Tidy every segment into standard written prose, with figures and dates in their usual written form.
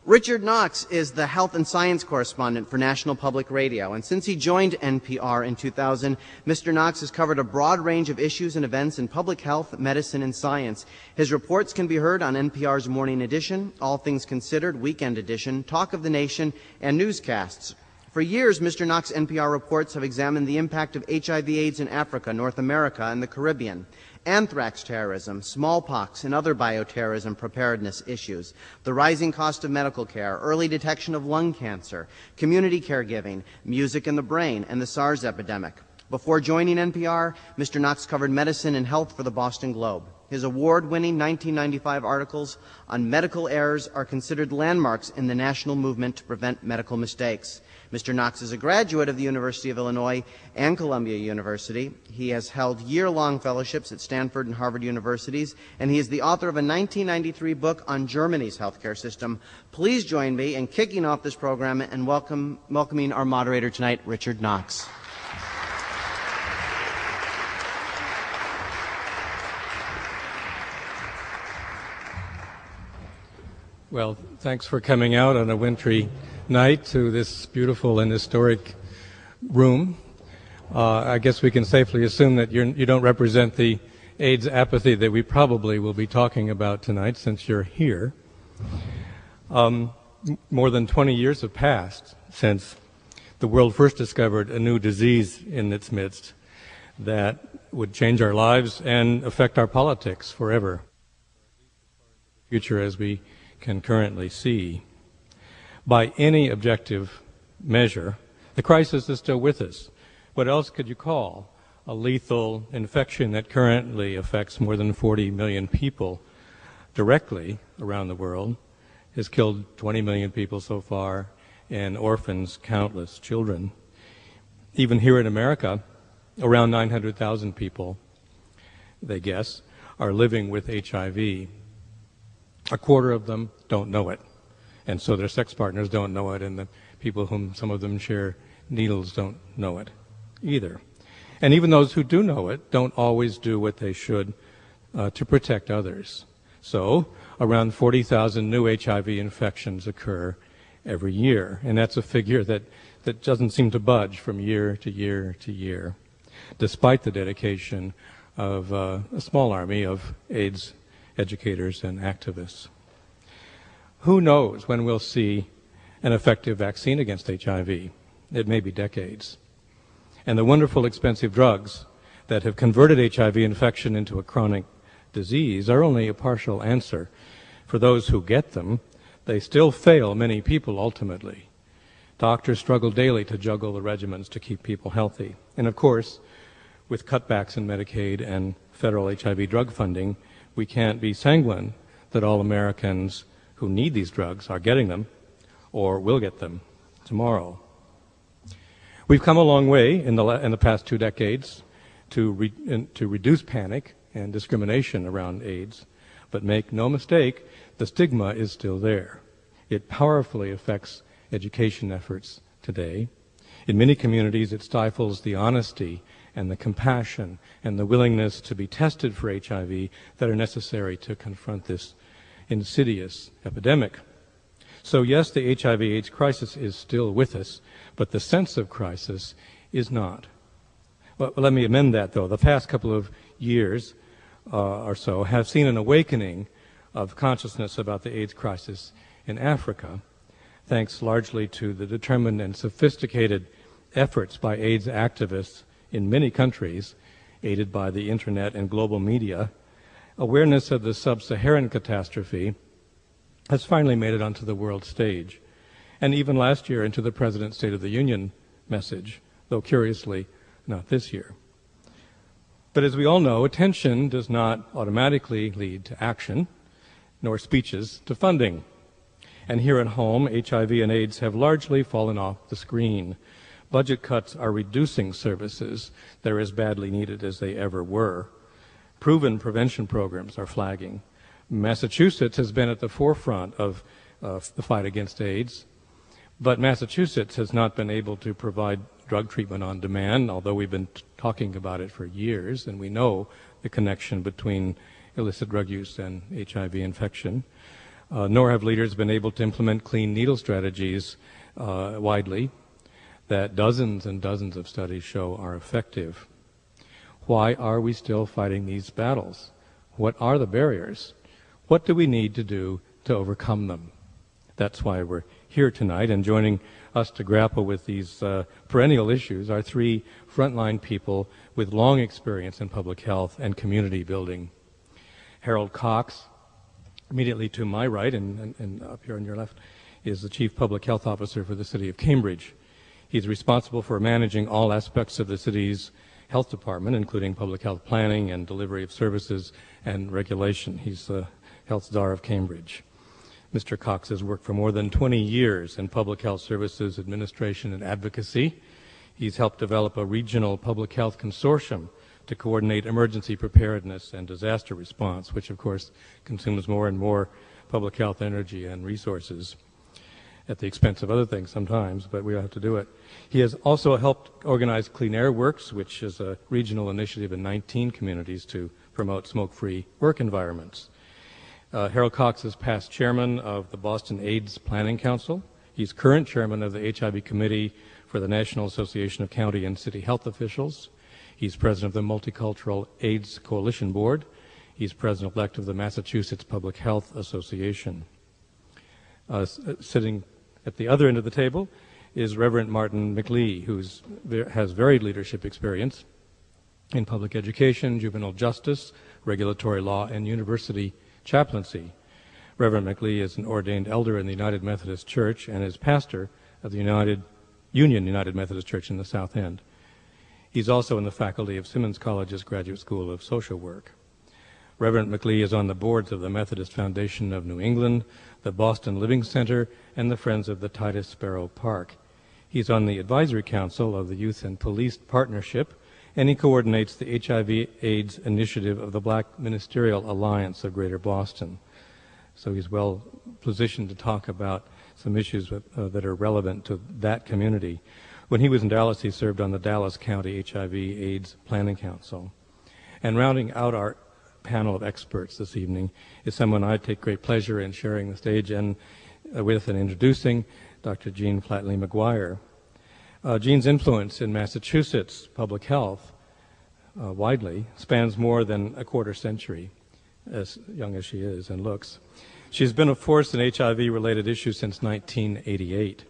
Richard Knox is the health and science correspondent for National Public Radio, and since he joined NPR in 2000, Mr. Knox has covered a broad range of issues and events in public health, medicine, and science. His reports can be heard on NPR's Morning Edition, All Things Considered, Weekend Edition, Talk of the Nation, and newscasts. For years, Mr. Knox's NPR reports have examined the impact of HIV/AIDS in Africa, North America, and the Caribbean, anthrax terrorism, smallpox, and other bioterrorism preparedness issues, the rising cost of medical care, early detection of lung cancer, community caregiving, music and the brain, and the SARS epidemic. Before joining NPR, Mr. Knox covered medicine and health for the Boston Globe. His award-winning 1995 articles on medical errors are considered landmarks in the national movement to prevent medical mistakes. Mr. Knox is a graduate of the University of Illinois and Columbia University. He has held year-long fellowships at Stanford and Harvard universities, and he is the author of a 1993 book on Germany's healthcare system. Please join me in kicking off this program and welcoming our moderator tonight, Richard Knox. Well, thanks for coming out on a wintry night to this beautiful and historic room. I guess we can safely assume that you don't represent the AIDS apathy that we probably will be talking about tonight, since you're here. More than 20 years have passed since the world first discovered a new disease in its midst that would change our lives and affect our politics forever, future as we can currently see. By any objective measure, the crisis is still with us. What else could you call a lethal infection that currently affects more than 40 million people directly around the world, has killed 20 million people so far, and orphans countless children? Even here in America, around 900,000 people, they guess, are living with HIV. A quarter of them don't know it, and so their sex partners don't know it, and the people whom some of them share needles don't know it either. And even those who do know it don't always do what they should to protect others. So around 40,000 new HIV infections occur every year, and that's a figure that doesn't seem to budge from year to year to year, despite the dedication of a small army of AIDS educators and activists. Who knows when we'll see an effective vaccine against HIV? It may be decades. And the wonderful expensive drugs that have converted HIV infection into a chronic disease are only a partial answer. For those who get them, they still fail many people ultimately. Doctors struggle daily to juggle the regimens to keep people healthy. And of course, with cutbacks in Medicaid and federal HIV drug funding, we can't be sanguine that all Americans who need these drugs are getting them or will get them tomorrow. We've come a long way in the past 2 decades to reduce panic and discrimination around AIDS, but make no mistake, the stigma is still there. It powerfully affects education efforts today. In many communities, it stifles the honesty and the compassion and the willingness to be tested for HIV that are necessary to confront this insidious epidemic. So yes, the HIV/AIDS crisis is still with us, but the sense of crisis is not. Well, let me amend that, though. The past couple of years or so have seen an awakening of consciousness about the AIDS crisis in Africa, thanks largely to the determined and sophisticated efforts by AIDS activists in many countries, aided by the internet and global media. Awareness of the sub-Saharan catastrophe has finally made it onto the world stage, and even last year into the President's State of the Union message, though curiously not this year. But as we all know, attention does not automatically lead to action, nor speeches to funding. And here at home, HIV and AIDS have largely fallen off the screen. Budget cuts are reducing services that are as badly needed as they ever were. Proven prevention programs are flagging. Massachusetts has been at the forefront of the fight against AIDS, but Massachusetts has not been able to provide drug treatment on demand, although we've been talking about it for years, and we know the connection between illicit drug use and HIV infection. Nor have leaders been able to implement clean needle strategies widely that dozens and dozens of studies show are effective. Why are we still fighting these battles? What are the barriers? What do we need to do to overcome them? That's why we're here tonight, and joining us to grapple with these perennial issues are three frontline people with long experience in public health and community building. Harold Cox, immediately to my right and up here on your left, is the Chief Public Health Officer for the City of Cambridge. He's responsible for managing all aspects of the city's health department, including public health planning and delivery of services and regulation. He's the health czar of Cambridge. Mr. Cox has worked for more than 20 years in public health services, administration, and advocacy. He's helped develop a regional public health consortium to coordinate emergency preparedness and disaster response, which of course consumes more and more public health energy and resources at the expense of other things sometimes, but we have to do it. He has also helped organize Clean Air Works, which is a regional initiative in 19 communities to promote smoke-free work environments. Harold Cox is past chairman of the Boston AIDS Planning Council. He's current chairman of the HIV Committee for the National Association of County and City Health Officials. He's president of the Multicultural AIDS Coalition Board. He's president-elect of the Massachusetts Public Health Association. Sitting at the other end of the table is Reverend Martin Maclee, who has varied leadership experience in public education, juvenile justice, regulatory law, and university chaplaincy. Reverend Maclee is an ordained elder in the United Methodist Church and is pastor of the Union United Methodist Church in the South End. He's also in the faculty of Simmons College's Graduate School of Social Work. Reverend Maclee is on the boards of the Methodist Foundation of New England, the Boston Living Center, and the Friends of the Titus Sparrow Park. He's on the advisory council of the Youth and Police Partnership, and he coordinates the HIV/AIDS initiative of the Black Ministerial Alliance of Greater Boston. So he's well positioned to talk about some issues that are relevant to that community. When he was in Dallas, he served on the Dallas County HIV/AIDS Planning Council. And rounding out our panel of experts this evening is someone I take great pleasure in sharing the stage with and introducing, Dr. Jean Flatley McGuire. Jean's influence in Massachusetts public health widely spans more than a quarter century, as young as she is and looks. She's been a force in HIV-related issues since 1988.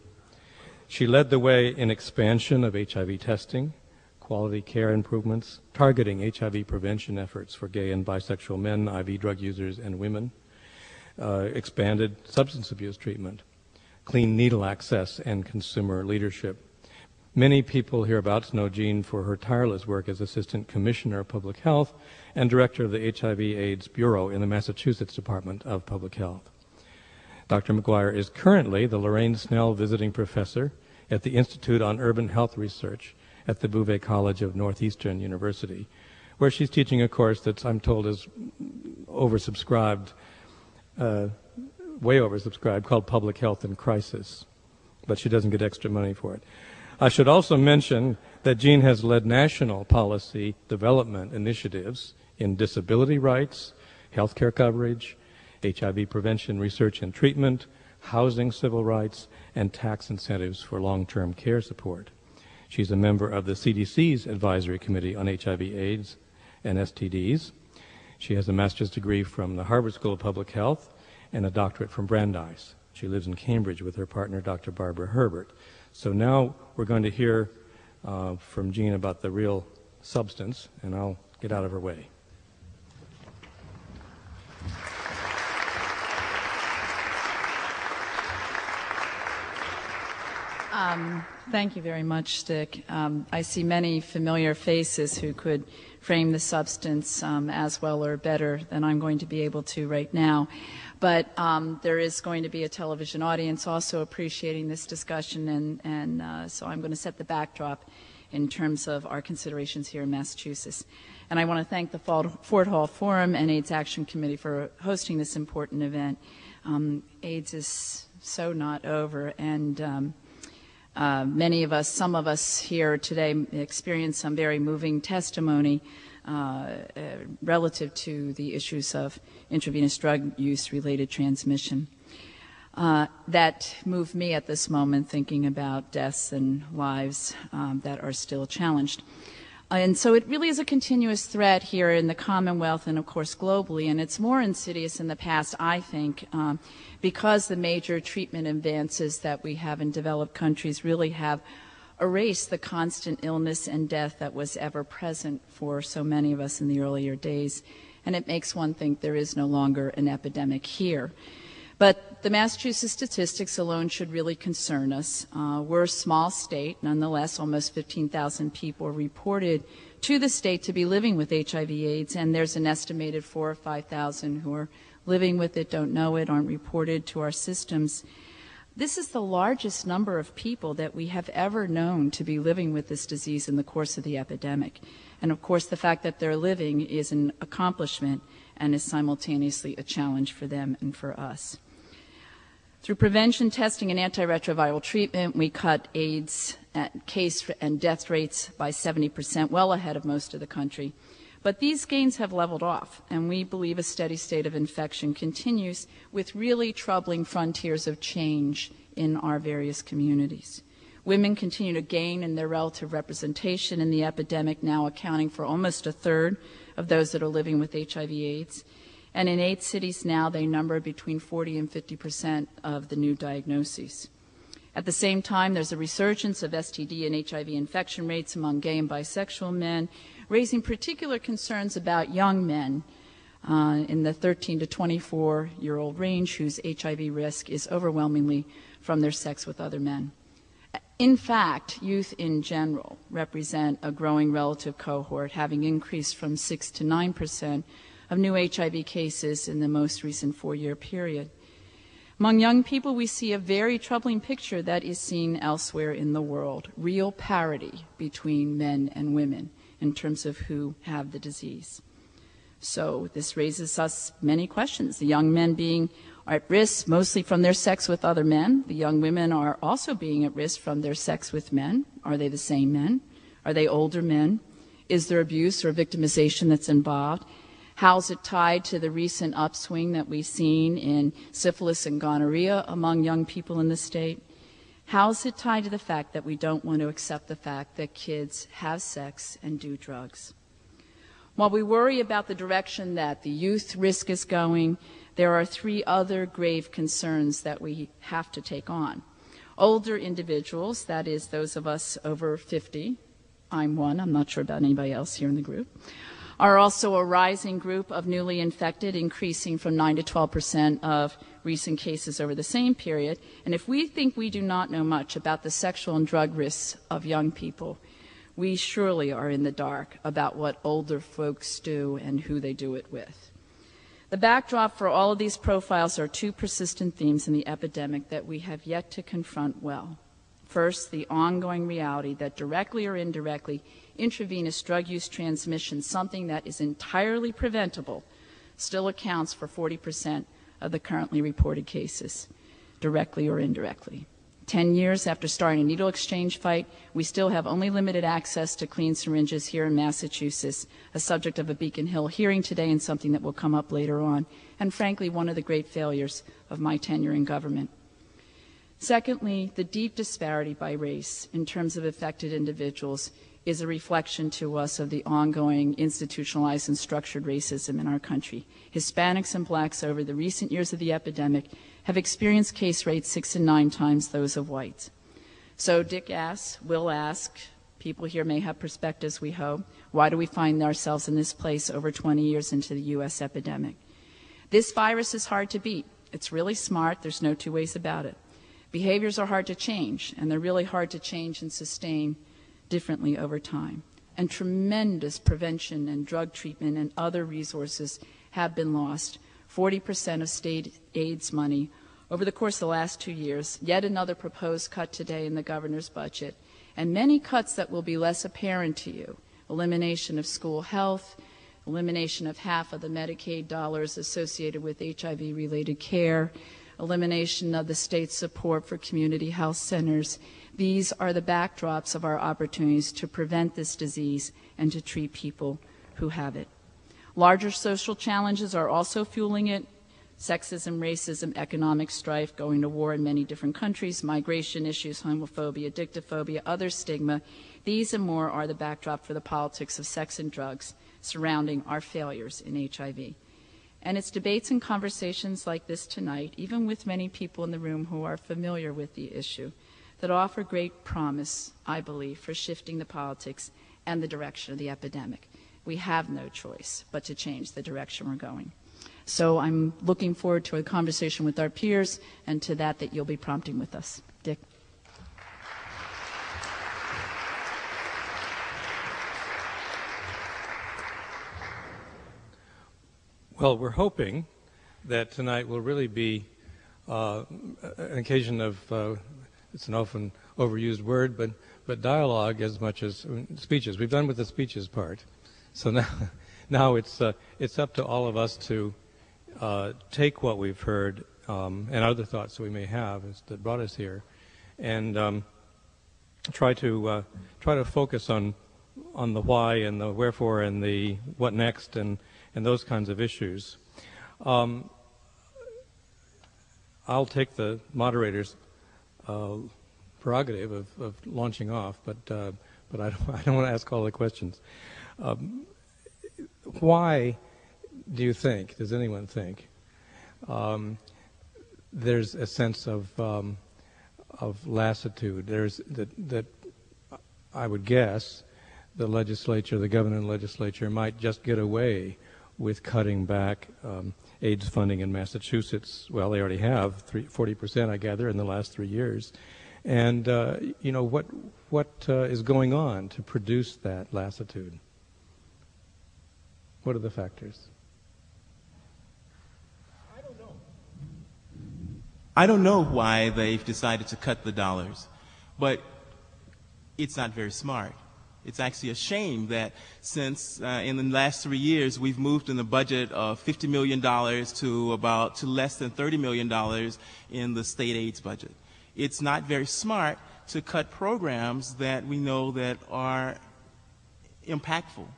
She led the way in expansion of HIV testing, quality care improvements, targeting HIV prevention efforts for gay and bisexual men, IV drug users, and women, expanded substance abuse treatment, clean needle access, and consumer leadership. Many people hereabouts know Jean for her tireless work as Assistant Commissioner of Public Health and Director of the HIV/AIDS Bureau in the Massachusetts Department of Public Health. Dr. McGuire is currently the Lorraine Snell Visiting Professor at the Institute on Urban Health Research at the Bouvet College of Northeastern University, where she's teaching a course that's, I'm told, is oversubscribed, way oversubscribed, called Public Health in Crisis, but she doesn't get extra money for it. I should also mention that Jean has led national policy development initiatives in disability rights, healthcare coverage, HIV prevention, research and treatment, housing civil rights, and tax incentives for long-term care support. She's a member of the CDC's Advisory Committee on HIV/AIDS and STDs. She has a master's degree from the Harvard School of Public Health and a doctorate from Brandeis. She lives in Cambridge with her partner, Dr. Barbara Herbert. So now we're going to hear from Jean about the real substance, and I'll get out of her way. Thank you very much, Stick. I see many familiar faces who could frame the substance as well or better than I'm going to be able to right now. But there is going to be a television audience also appreciating this discussion, and so I'm going to set the backdrop in terms of our considerations here in Massachusetts. And I want to thank the Fort Hall Forum and AIDS Action Committee for hosting this important event. AIDS is so not over, and many of us, some of us here today experienced some very moving testimony relative to the issues of intravenous drug use-related transmission. That moved me at this moment thinking about deaths and lives that are still challenged. And so it really is a continuous threat here in the Commonwealth and, of course, globally, and it's more insidious in the past, I think, because the major treatment advances that we have in developed countries really have erased the constant illness and death that was ever present for so many of us in the earlier days, and it makes one think there is no longer an epidemic here. But the Massachusetts statistics alone should really concern us. We're a small state. Nonetheless, almost 15,000 people are reported to the state to be living with HIV/AIDS, and there's an estimated 4,000 or 5,000 who are living with it, don't know it, aren't reported to our systems. This is the largest number of people that we have ever known to be living with this disease in the course of the epidemic. And of course, the fact that they're living is an accomplishment and is simultaneously a challenge for them and for us. Through prevention, testing, and antiretroviral treatment, we cut AIDS case and death rates by 70%, well ahead of most of the country. But these gains have leveled off, and we believe a steady state of infection continues with really troubling frontiers of change in our various communities. Women continue to gain in their relative representation in the epidemic, now accounting for almost a third of those that are living with HIV/AIDS. And in 8 cities now, they number between 40 and 50% of the new diagnoses. At the same time, there's a resurgence of STD and HIV infection rates among gay and bisexual men, raising particular concerns about young men in the 13 to 24-year-old range whose HIV risk is overwhelmingly from their sex with other men. In fact, youth in general represent a growing relative cohort, having increased from 6 to 9% of new HIV cases in the most recent 4-year period. Among young people, we see a very troubling picture that is seen elsewhere in the world, real parity between men and women in terms of who have the disease. So this raises us many questions. The young men being at risk mostly from their sex with other men. The young women are also being at risk from their sex with men. Are they the same men? Are they older men? Is there abuse or victimization that's involved? How's it tied to the recent upswing that we've seen in syphilis and gonorrhea among young people in the state? How's it tied to the fact that we don't want to accept the fact that kids have sex and do drugs? While we worry about the direction that the youth risk is going, there are 3 other grave concerns that we have to take on. Older individuals, that is those of us over 50, I'm one, I'm not sure about anybody else here in the group, are also a rising group of newly infected, increasing from 9 to 12% of recent cases over the same period. And if we think we do not know much about the sexual and drug risks of young people, we surely are in the dark about what older folks do and who they do it with. The backdrop for all of these profiles are 2 persistent themes in the epidemic that we have yet to confront well. First, the ongoing reality that directly or indirectly, intravenous drug use transmission, something that is entirely preventable, still accounts for 40% of the currently reported cases, directly or indirectly. 10 years after starting a needle exchange fight, we still have only limited access to clean syringes here in Massachusetts, a subject of a Beacon Hill hearing today and something that will come up later on, and frankly, one of the great failures of my tenure in government. Secondly, the deep disparity by race in terms of affected individuals is a reflection to us of the ongoing institutionalized and structured racism in our country. Hispanics and blacks over the recent years of the epidemic have experienced case rates 6 and 9 times those of whites. So Dick asks, will ask, people here may have perspectives, we hope, why do we find ourselves in this place over 20 years into the U.S. epidemic? This virus is hard to beat. It's really smart. There's no 2 ways about it. Behaviors are hard to change, and they're really hard to change and sustain differently over time. And tremendous prevention and drug treatment and other resources have been lost. 40% of state AIDS money over the course of the last 2 years, yet another proposed cut today in the governor's budget, and many cuts that will be less apparent to you. Elimination of school health, elimination of half of the Medicaid dollars associated with HIV-related care, elimination of the state's support for community health centers. These are the backdrops of our opportunities to prevent this disease and to treat people who have it. Larger social challenges are also fueling it: sexism, racism, economic strife, going to war in many different countries, migration issues, homophobia, addictophobia, other stigma. These and more are the backdrop for the politics of sex and drugs surrounding our failures in HIV. And it's debates and conversations like this tonight, even with many people in the room who are familiar with the issue, that offer great promise, I believe, for shifting the politics and the direction of the epidemic. We have no choice but to change the direction we're going. So I'm looking forward to a conversation with our peers and to that you'll be prompting with us. Dick. Well, we're hoping that tonight will really be an occasion of, it's an often overused word, but dialogue as much as speeches. We've done with the speeches part. So now it's up to all of us to take what we've heard and other thoughts that we may have that brought us here, and try to focus on the why and the wherefore and the what next and those kinds of issues. I'll take the moderator's prerogative of launching off, but I don't want to ask all the questions. Why do you think, does anyone think, there's a sense of lassitude? There's that I would guess the legislature, the governor and legislature might just get away with cutting back AIDS funding in Massachusetts. Well, they already have 40%, I gather, in the last 3 years. And what is going on to produce that lassitude? What are the factors? I don't know why they've decided to cut the dollars, but it's not very smart. It's actually a shame that since in the last 3 years we've moved in the budget of $50 million to less than $30 million in the state AIDS budget. It's not very smart to cut programs that we know that are impactful.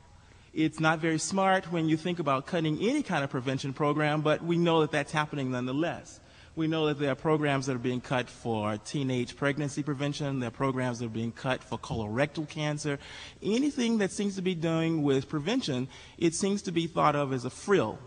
It's not very smart when you think about cutting any kind of prevention program, but we know that that's happening nonetheless. We know that there are programs that are being cut for teenage pregnancy prevention. There are programs that are being cut for colorectal cancer. Anything that seems to be doing with prevention, it seems to be thought of as a frill,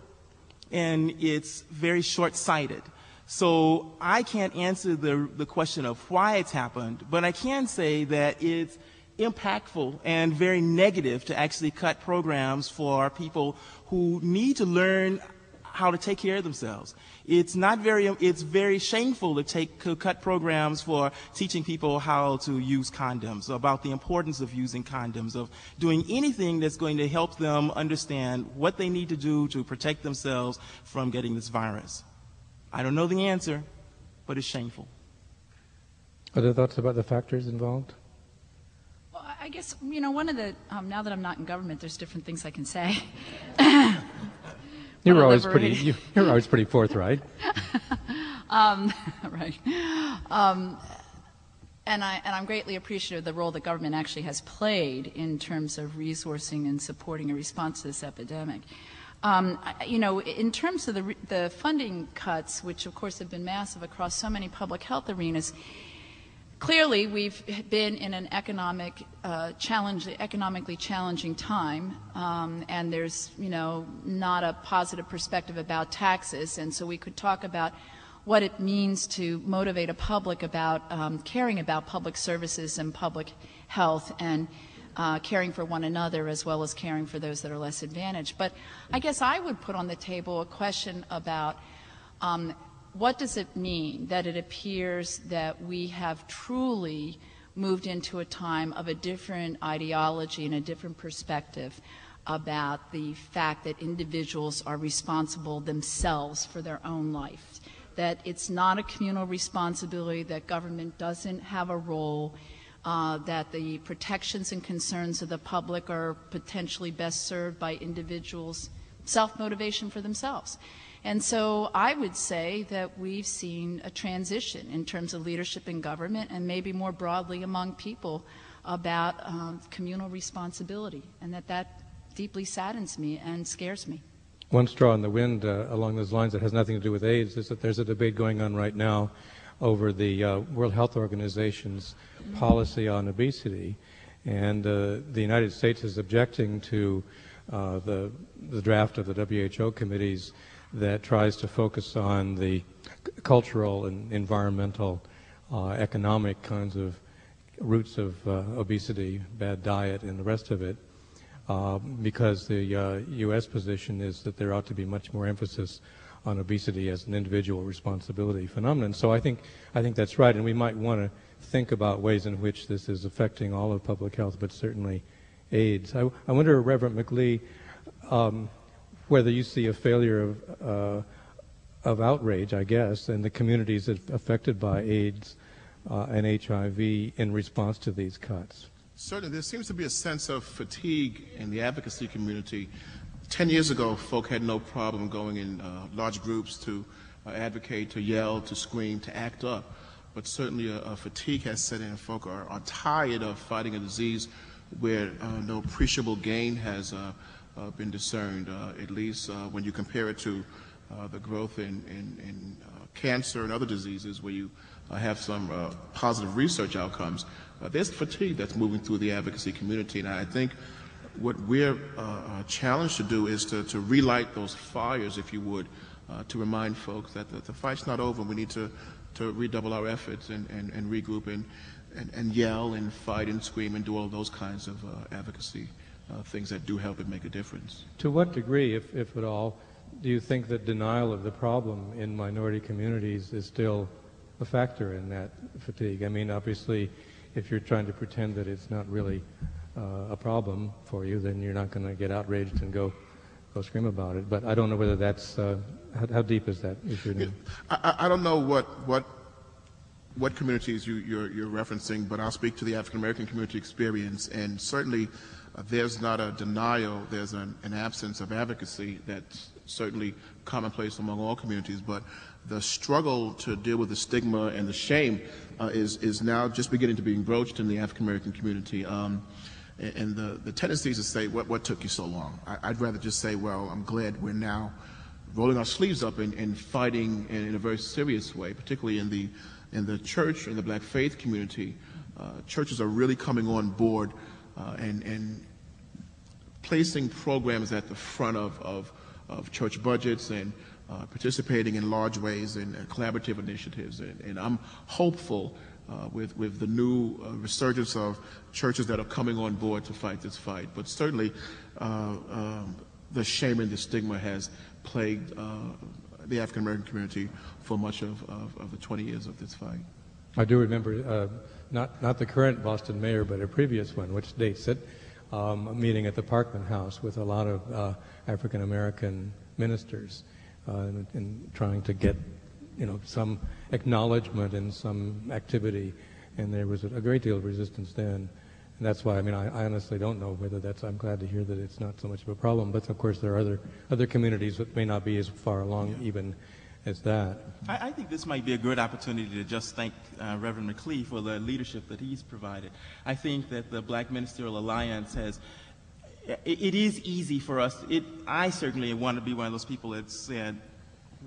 and it's very short-sighted. So I can't answer the question of why it's happened, but I can say that it's impactful and very negative to actually cut programs for people who need to learn how to take care of themselves. It's very shameful to cut programs for teaching people how to use condoms, about the importance of using condoms, of doing anything that's going to help them understand what they need to do to protect themselves from getting this virus. I don't know the answer, but it's shameful. Other thoughts about the factors involved? Well, I guess, one of the, now that I'm not in government, there's different things I can say. You're always pretty forthright. Right. And I'm greatly appreciative of the role that government actually has played in terms of resourcing and supporting a response to this epidemic. In terms of the funding cuts, which of course have been massive across so many public health arenas, clearly we've been in an economically challenging time, and there's, not a positive perspective about taxes, and so we could talk about what it means to motivate a public about caring about public services and public health and caring for one another as well as caring for those that are less advantaged. But I guess I would put on the table a question about what does it mean that it appears that we have truly moved into a time of a different ideology and a different perspective about the fact that individuals are responsible themselves for their own life, that it's not a communal responsibility, that government doesn't have a role, that the protections and concerns of the public are potentially best served by individuals' self-motivation for themselves. And so I would say that we've seen a transition in terms of leadership in government and maybe more broadly among people about communal responsibility, and that deeply saddens me and scares me. One straw in the wind along those lines that has nothing to do with AIDS is that there's a debate going on right now over the World Health Organization's policy on obesity, and the United States is objecting to the draft of the WHO committees that tries to focus on the cultural and environmental, economic kinds of roots of obesity, bad diet, and the rest of it, because the U.S. position is that there ought to be much more emphasis on obesity as an individual responsibility phenomenon. So I think that's right, and we might want to think about ways in which this is affecting all of public health, but certainly AIDS. I wonder, Reverend Maclee, whether you see a failure of outrage, I guess, in the communities affected by AIDS and HIV in response to these cuts. Certainly, there seems to be a sense of fatigue in the advocacy community. 10 years ago, folk had no problem going in large groups to advocate, to yell, to scream, to act up. But certainly a fatigue has set in. Folk are tired of fighting a disease where no appreciable gain has been discerned, at least when you compare it to the growth in cancer and other diseases where you have some positive research outcomes. There's fatigue that's moving through the advocacy community, and I think what we're challenged to do is to relight those fires, if you would, to remind folks that the fight's not over. We need to redouble our efforts and regroup and yell and fight and scream and do all those kinds of advocacy things that do help and make a difference. To what degree, if at all, do you think that denial of the problem in minority communities is still a factor in that fatigue? I mean, obviously, if you're trying to pretend that it's not really a problem for you, then you're not going to get outraged and go scream about it. But I don't know whether that's how deep is that issue now? I don't know what communities you're referencing, but I'll speak to the African American community experience, and certainly there's not a denial. There's an absence of advocacy that's certainly commonplace among all communities, but the struggle to deal with the stigma and the shame is now just beginning to be broached in the African American community. And the tendency is to say, what took you so long? I'd rather just say, well, I'm glad we're now rolling our sleeves up and fighting in a very serious way, particularly in the church, in the black faith community. Churches are really coming on board and placing programs at the front of church budgets and participating in large ways in collaborative initiatives. And I'm hopeful with the new resurgence of churches that are coming on board to fight this fight. But certainly the shame and the stigma has plagued the African American community for much of the 20 years of this fight. I do remember, not the current Boston mayor, but a previous one, which dates it, a meeting at the Parkman House with a lot of African American ministers and trying to get some acknowledgement and some activity, and there was a great deal of resistance then. And that's why, I honestly don't know whether I'm glad to hear that it's not so much of a problem, but of course there are other communities that may not be as far along even as that. I think this might be a good opportunity to just thank Reverend Maclee for the leadership that he's provided. I think that the Black Ministerial Alliance it is easy for us. I certainly want to be one of those people that said,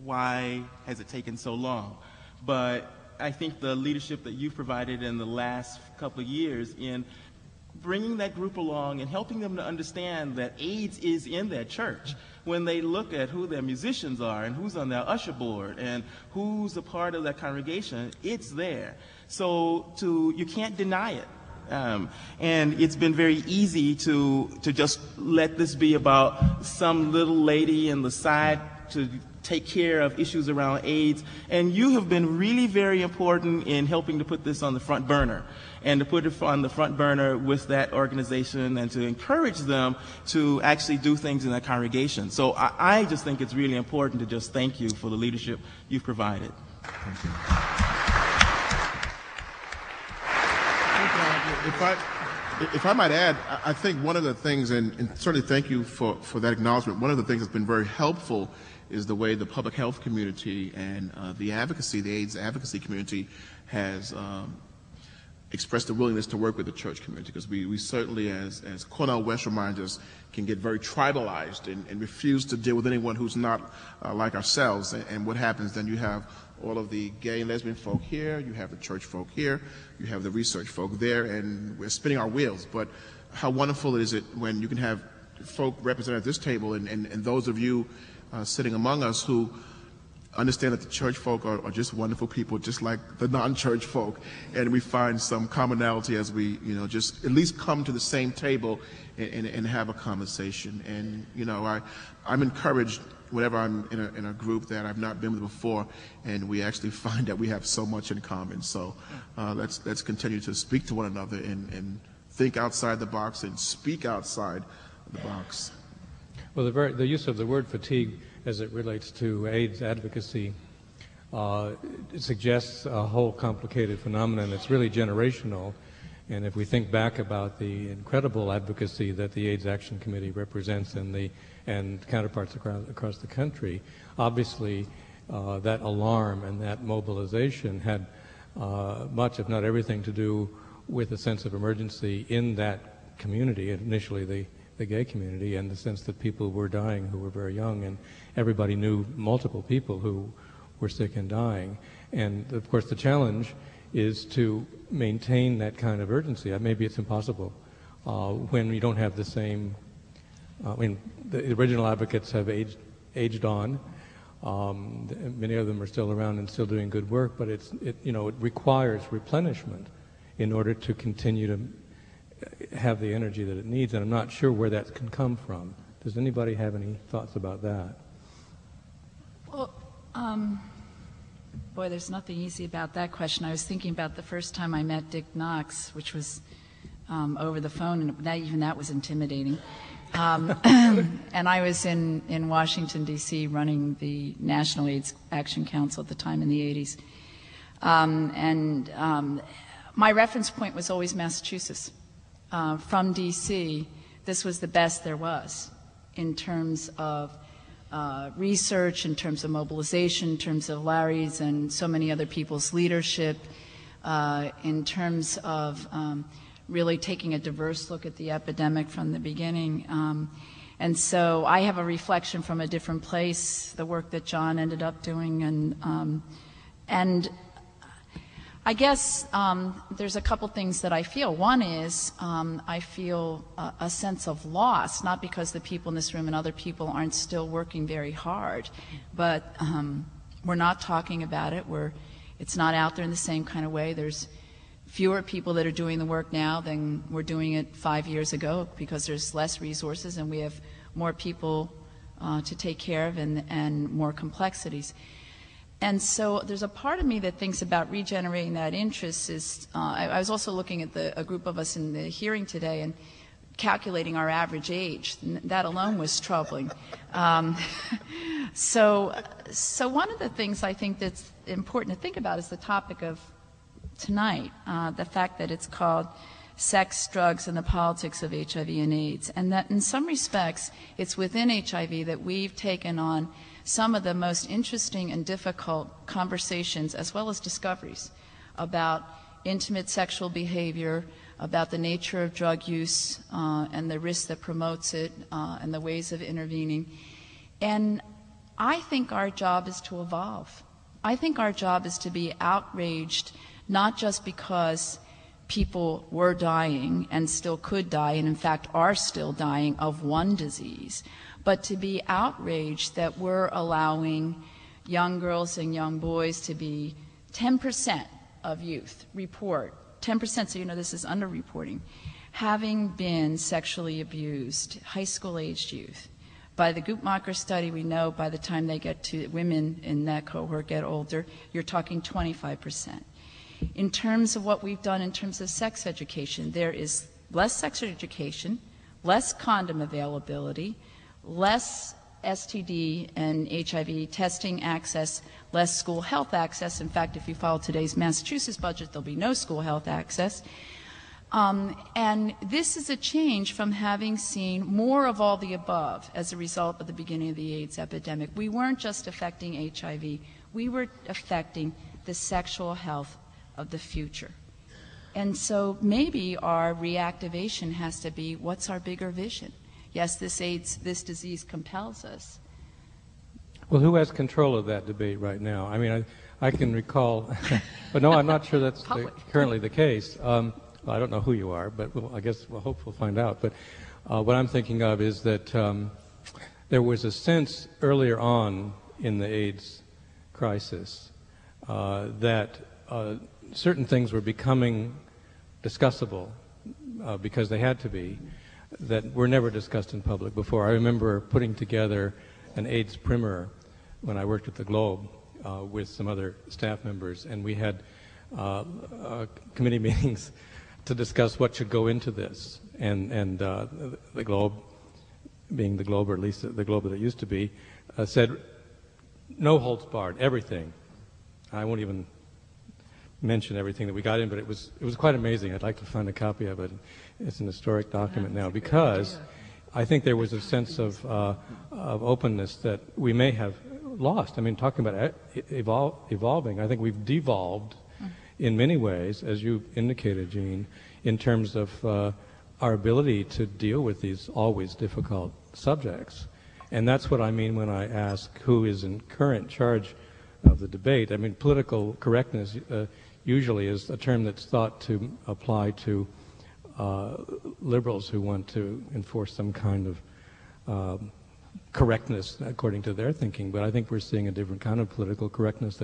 why has it taken so long? But I think the leadership that you've provided in the last couple of years in bringing that group along and helping them to understand that AIDS is in their church. When they look at who their musicians are and who's on their usher board and who's a part of that congregation, it's there. So you can't deny it. And it's been very easy to just let this be about some little lady in the side to take care of issues around AIDS. And you have been really very important in helping to put this on the front burner and to put it on the front burner with that organization and to encourage them to actually do things in that congregation. So I just think it's really important to just thank you for the leadership you've provided. Thank you. If I might add, I think one of the things, and certainly thank you for that acknowledgement, one of the things that's been very helpful is the way the public health community and the AIDS advocacy community has expressed the willingness to work with the church community, because we certainly, as Cornell West reminds us, can get very tribalized and refuse to deal with anyone who's not like ourselves. And what happens then, you have all of the gay and lesbian folk here, you have the church folk here, you have the research folk there, and we're spinning our wheels. But how wonderful is it when you can have folk represented at this table, and those of you sitting among us who understand that the church folk are just wonderful people, just like the non-church folk, and we find some commonality as we, just at least come to the same table and have a conversation. And, I'm encouraged whenever I'm in a group that I've not been with before, and we actually find that we have so much in common. So let's continue to speak to one another and think outside the box and speak outside the box. Well, the use of the word fatigue as it relates to AIDS advocacy it suggests a whole complicated phenomenon that's really generational. And if we think back about the incredible advocacy that the AIDS Action Committee represents and counterparts across the country, obviously that alarm and that mobilization had much, if not everything, to do with a sense of emergency in that community, initially the gay community, and the sense that people were dying who were very young, and everybody knew multiple people who were sick and dying. And of course the challenge is to maintain that kind of urgency. Maybe it's impossible when you don't have the same, the original advocates have aged on. Many of them are still around and still doing good work, but it requires replenishment in order to continue to have the energy that it needs, and I'm not sure where that can come from. Does anybody have any thoughts about that? Well, boy, there's nothing easy about that question. I was thinking about the first time I met Dick Knox, which was over the phone, and even that was intimidating. And I was in Washington, D.C., running the National AIDS Action Council at the time in the 80s. My reference point was always Massachusetts. From D.C., this was the best there was in terms of research, in terms of mobilization, in terms of Larry's and so many other people's leadership, in terms of really taking a diverse look at the epidemic from the beginning. And so I have a reflection from a different place, the work that John ended up doing, and I guess there's a couple things that I feel. One is I feel a sense of loss, not because the people in this room and other people aren't still working very hard, but we're not talking about it. It's not out there in the same kind of way. There's fewer people that are doing the work now than were doing it 5 years ago because there's less resources and we have more people to take care of and more complexities. And so there's a part of me that thinks about regenerating that interest. I was also looking at a group of us in the hearing today and calculating our average age. That alone was troubling. So one of the things I think that's important to think about is the topic of tonight, the fact that it's called Sex, Drugs, and the Politics of HIV and AIDS. And that in some respects, it's within HIV that we've taken on some of the most interesting and difficult conversations as well as discoveries about intimate sexual behavior, about the nature of drug use and the risk that promotes it and the ways of intervening. And I think our job is to evolve. I think our job is to be outraged, not just because people were dying and still could die and in fact are still dying of one disease, but to be outraged that we're allowing young girls and young boys to be 10% of youth report, 10%, so you know this is underreporting, having been sexually abused, high school aged youth. By the Guttmacher study, we know by the time they get to women in that cohort get older, you're talking 25%. In terms of what we've done in terms of sex education, there is less sex education, less condom availability, less STD and HIV testing access, less school health access. In fact, if you follow today's Massachusetts budget, there'll be no school health access. And this is a change from having seen more of all the above as a result of the beginning of the AIDS epidemic. We weren't just affecting HIV, we were affecting the sexual health of the future. And so maybe our reactivation has to be, what's our bigger vision? Yes, this disease compels us. Well, who has control of that debate right now? I mean, I can recall, but no, I'm not sure that's currently the case. Well, I don't know who you are, but I guess we'll find out. But what I'm thinking of is that there was a sense earlier on in the AIDS crisis that certain things were becoming discussable because they had to be, that were never discussed in public before. I remember putting together an AIDS primer when I worked at the Globe with some other staff members, and we had committee meetings to discuss what should go into this. And the Globe, being the Globe, or at least the Globe that it used to be, said, no holds barred, everything. I won't even mention everything that we got in, but it was quite amazing. I'd like to find a copy of it. It's an historic document now, because I think there was a sense of openness that we may have lost. I mean, talking about evolving, I think we've devolved in many ways, as you indicated, Jean, in terms of our ability to deal with these always difficult subjects. And that's what I mean when I ask who is in current charge of the debate. I mean, political correctness usually is a term that's thought to apply to liberals who want to enforce some kind of correctness according to their thinking. But I think we're seeing a different kind of political correctness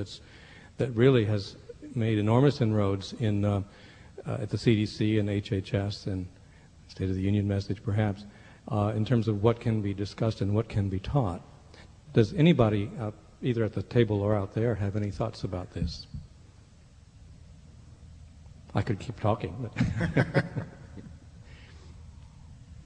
that really has made enormous inroads in at the CDC and HHS and State of the Union message, perhaps, in terms of what can be discussed and what can be taught. Does anybody, either at the table or out there, have any thoughts about this? I could keep talking, but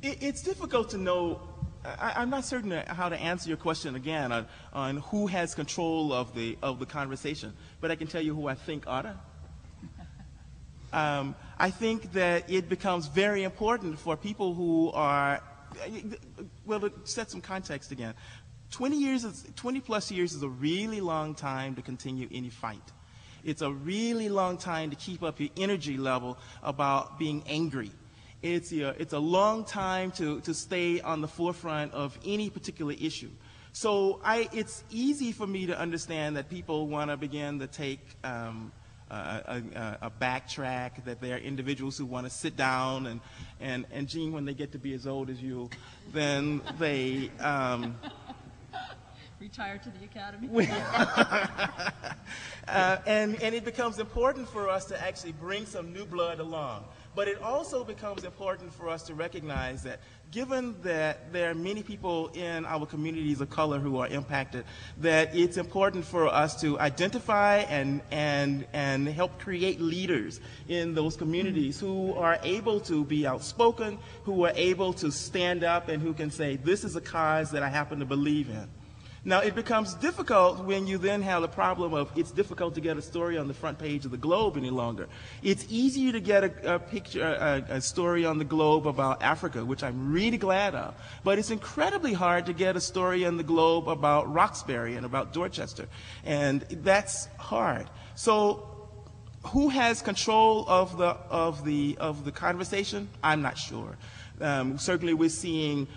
it's difficult to know. I'm not certain how to answer your question again on who has control of the conversation, but I can tell you who I think oughta. I think that it becomes very important for people who are, well, to set some context again, 20 plus years is a really long time to continue any fight. It's a really long time to keep up your energy level about being angry. It's a long time to stay on the forefront of any particular issue. So it's easy for me to understand that people want to begin to take a backtrack, that there are individuals who want to sit down and Jean, when they get to be as old as you, then they retire to the academy. And it becomes important for us to actually bring some new blood along. But it also becomes important for us to recognize that given that there are many people in our communities of color who are impacted, that it's important for us to identify and help create leaders in those communities who are able to be outspoken, who are able to stand up, and who can say, this is a cause that I happen to believe in. Now, it becomes difficult when you then have the problem of it's difficult to get a story on the front page of the Globe any longer. It's easier to get a story on the Globe about Africa, which I'm really glad of, but it's incredibly hard to get a story on the Globe about Roxbury and about Dorchester, and that's hard. So who has control of the conversation? I'm not sure. Certainly we're seeing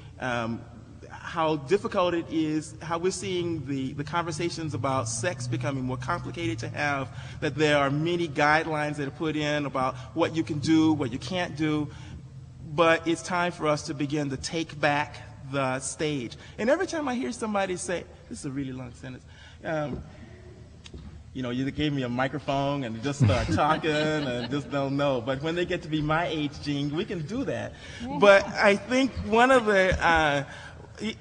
how difficult it is, how we're seeing the conversations about sex becoming more complicated to have, that there are many guidelines that are put in about what you can do, what you can't do, but it's time for us to begin to take back the stage. And every time I hear somebody say, this is a really long sentence, you know, you gave me a microphone and just start talking and just don't know. But when they get to be my age, Jean, we can do that. But I think one of the,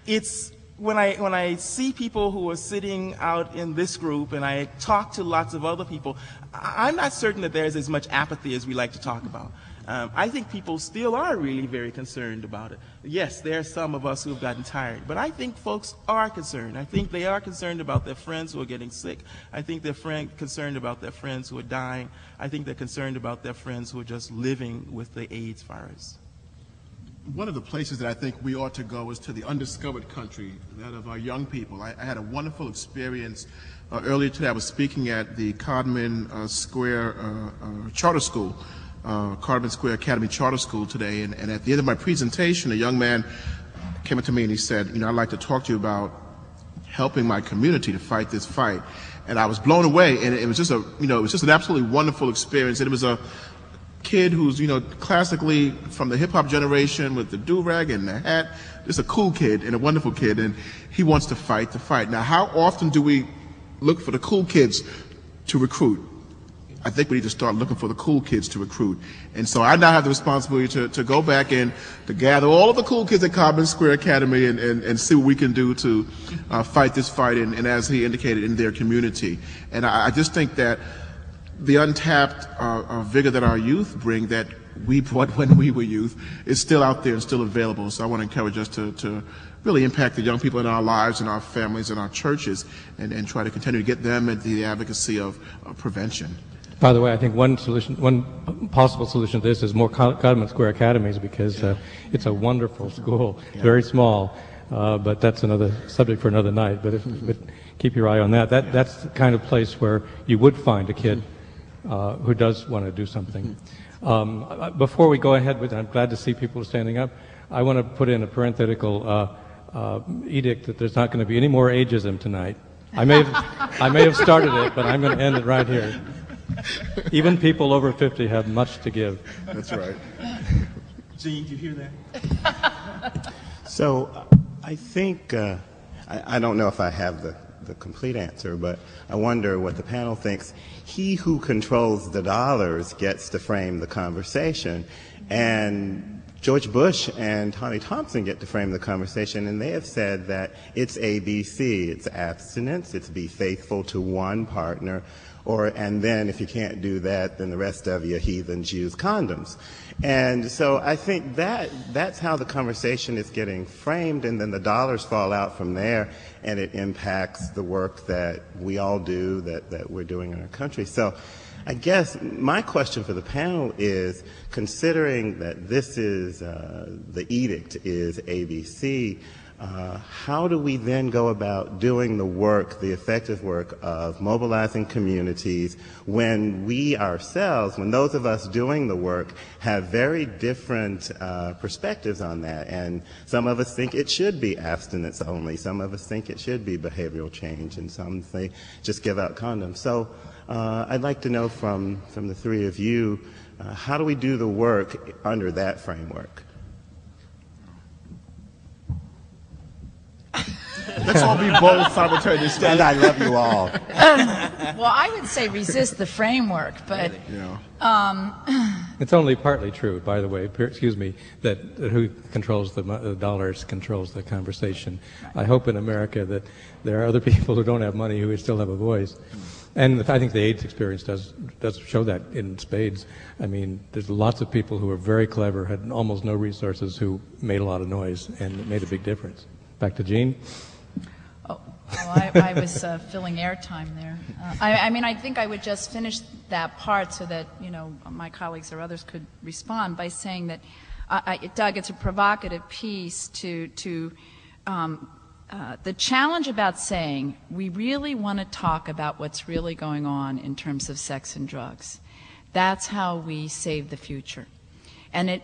it's when I see people who are sitting out in this group and I talk to lots of other people, I'm not certain that there's as much apathy as we like to talk about. I think people still are really very concerned about it. Yes, there are some of us who have gotten tired, but I think folks are concerned. I think they are concerned about their friends who are getting sick. I think they're concerned about their friends who are dying. I think they're concerned about their friends who are just living with the AIDS virus. One of the places that I think we ought to go is to the undiscovered country, that of our young people. I had a wonderful experience earlier today. I was speaking at the Codman Square Charter School Cardamom Square Academy Charter School today, and at the end of my presentation, a young man came up to me and he said, I'd like to talk to you about helping my community to fight this fight. And I was blown away, and it was just an absolutely wonderful experience. And it was a kid who's, classically from the hip-hop generation with the do-rag and the hat, just a cool kid and a wonderful kid, and he wants to fight the fight. Now, how often do we look for the cool kids to recruit? I think we need to start looking for the cool kids to recruit. And so I now have the responsibility to go back and to gather all of the cool kids at Cardamom Square Academy and see what we can do to fight this fight, and as he indicated, in their community. And I just think that the untapped vigor that our youth bring, that we brought when we were youth, is still out there and still available. So I want to encourage us to really impact the young people in our lives and our families and our churches, and try to continue to get them into the advocacy of prevention. By the way, I think one possible solution to this is more Cardamom Square Academies, because it's a wonderful school, very small, but that's another subject for another night. But keep your eye on that. That's the kind of place where you would find a kid who does want to do something. Before we go ahead with, I'm glad to see people standing up, I want to put in a parenthetical edict that there's not going to be any more ageism tonight. I may have started it, but I'm going to end it right here. Even people over 50 have much to give. That's right. Gene, do you hear that? So I think, I don't know if I have the complete answer, but I wonder what the panel thinks. He who controls the dollars gets to frame the conversation, and George Bush and Tommy Thompson get to frame the conversation, and they have said that it's ABC, it's abstinence, it's be faithful to one partner, and then if you can't do that, then the rest of you heathens use condoms. And so I think that's how the conversation is getting framed, and then the dollars fall out from there, and it impacts the work that we all do, that we're doing in our country. So I guess my question for the panel is, considering that this is, the edict is ABC, how do we then go about doing the work, the effective work of mobilizing communities, when we ourselves, when those of us doing the work have very different perspectives on that? And some of us think it should be abstinence only, some of us think it should be behavioral change, and some say just give out condoms. So I'd like to know from the three of you, how do we do the work under that framework? Let's all be bold simultaneously. And I love you all. Well, I would say resist the framework, but It's only partly true, by the way, excuse me, that who controls the dollars controls the conversation. I hope in America that there are other people who don't have money who still have a voice. And I think the AIDS experience does show that in spades. I mean, there's lots of people who are very clever, had almost no resources, who made a lot of noise, and it made a big difference. Back to Jean. well, I was filling airtime there. I think I would just finish that part so that, my colleagues or others could respond by saying that, Doug, it's a provocative piece to the challenge about saying we really want to talk about what's really going on in terms of sex and drugs. That's how we save the future. And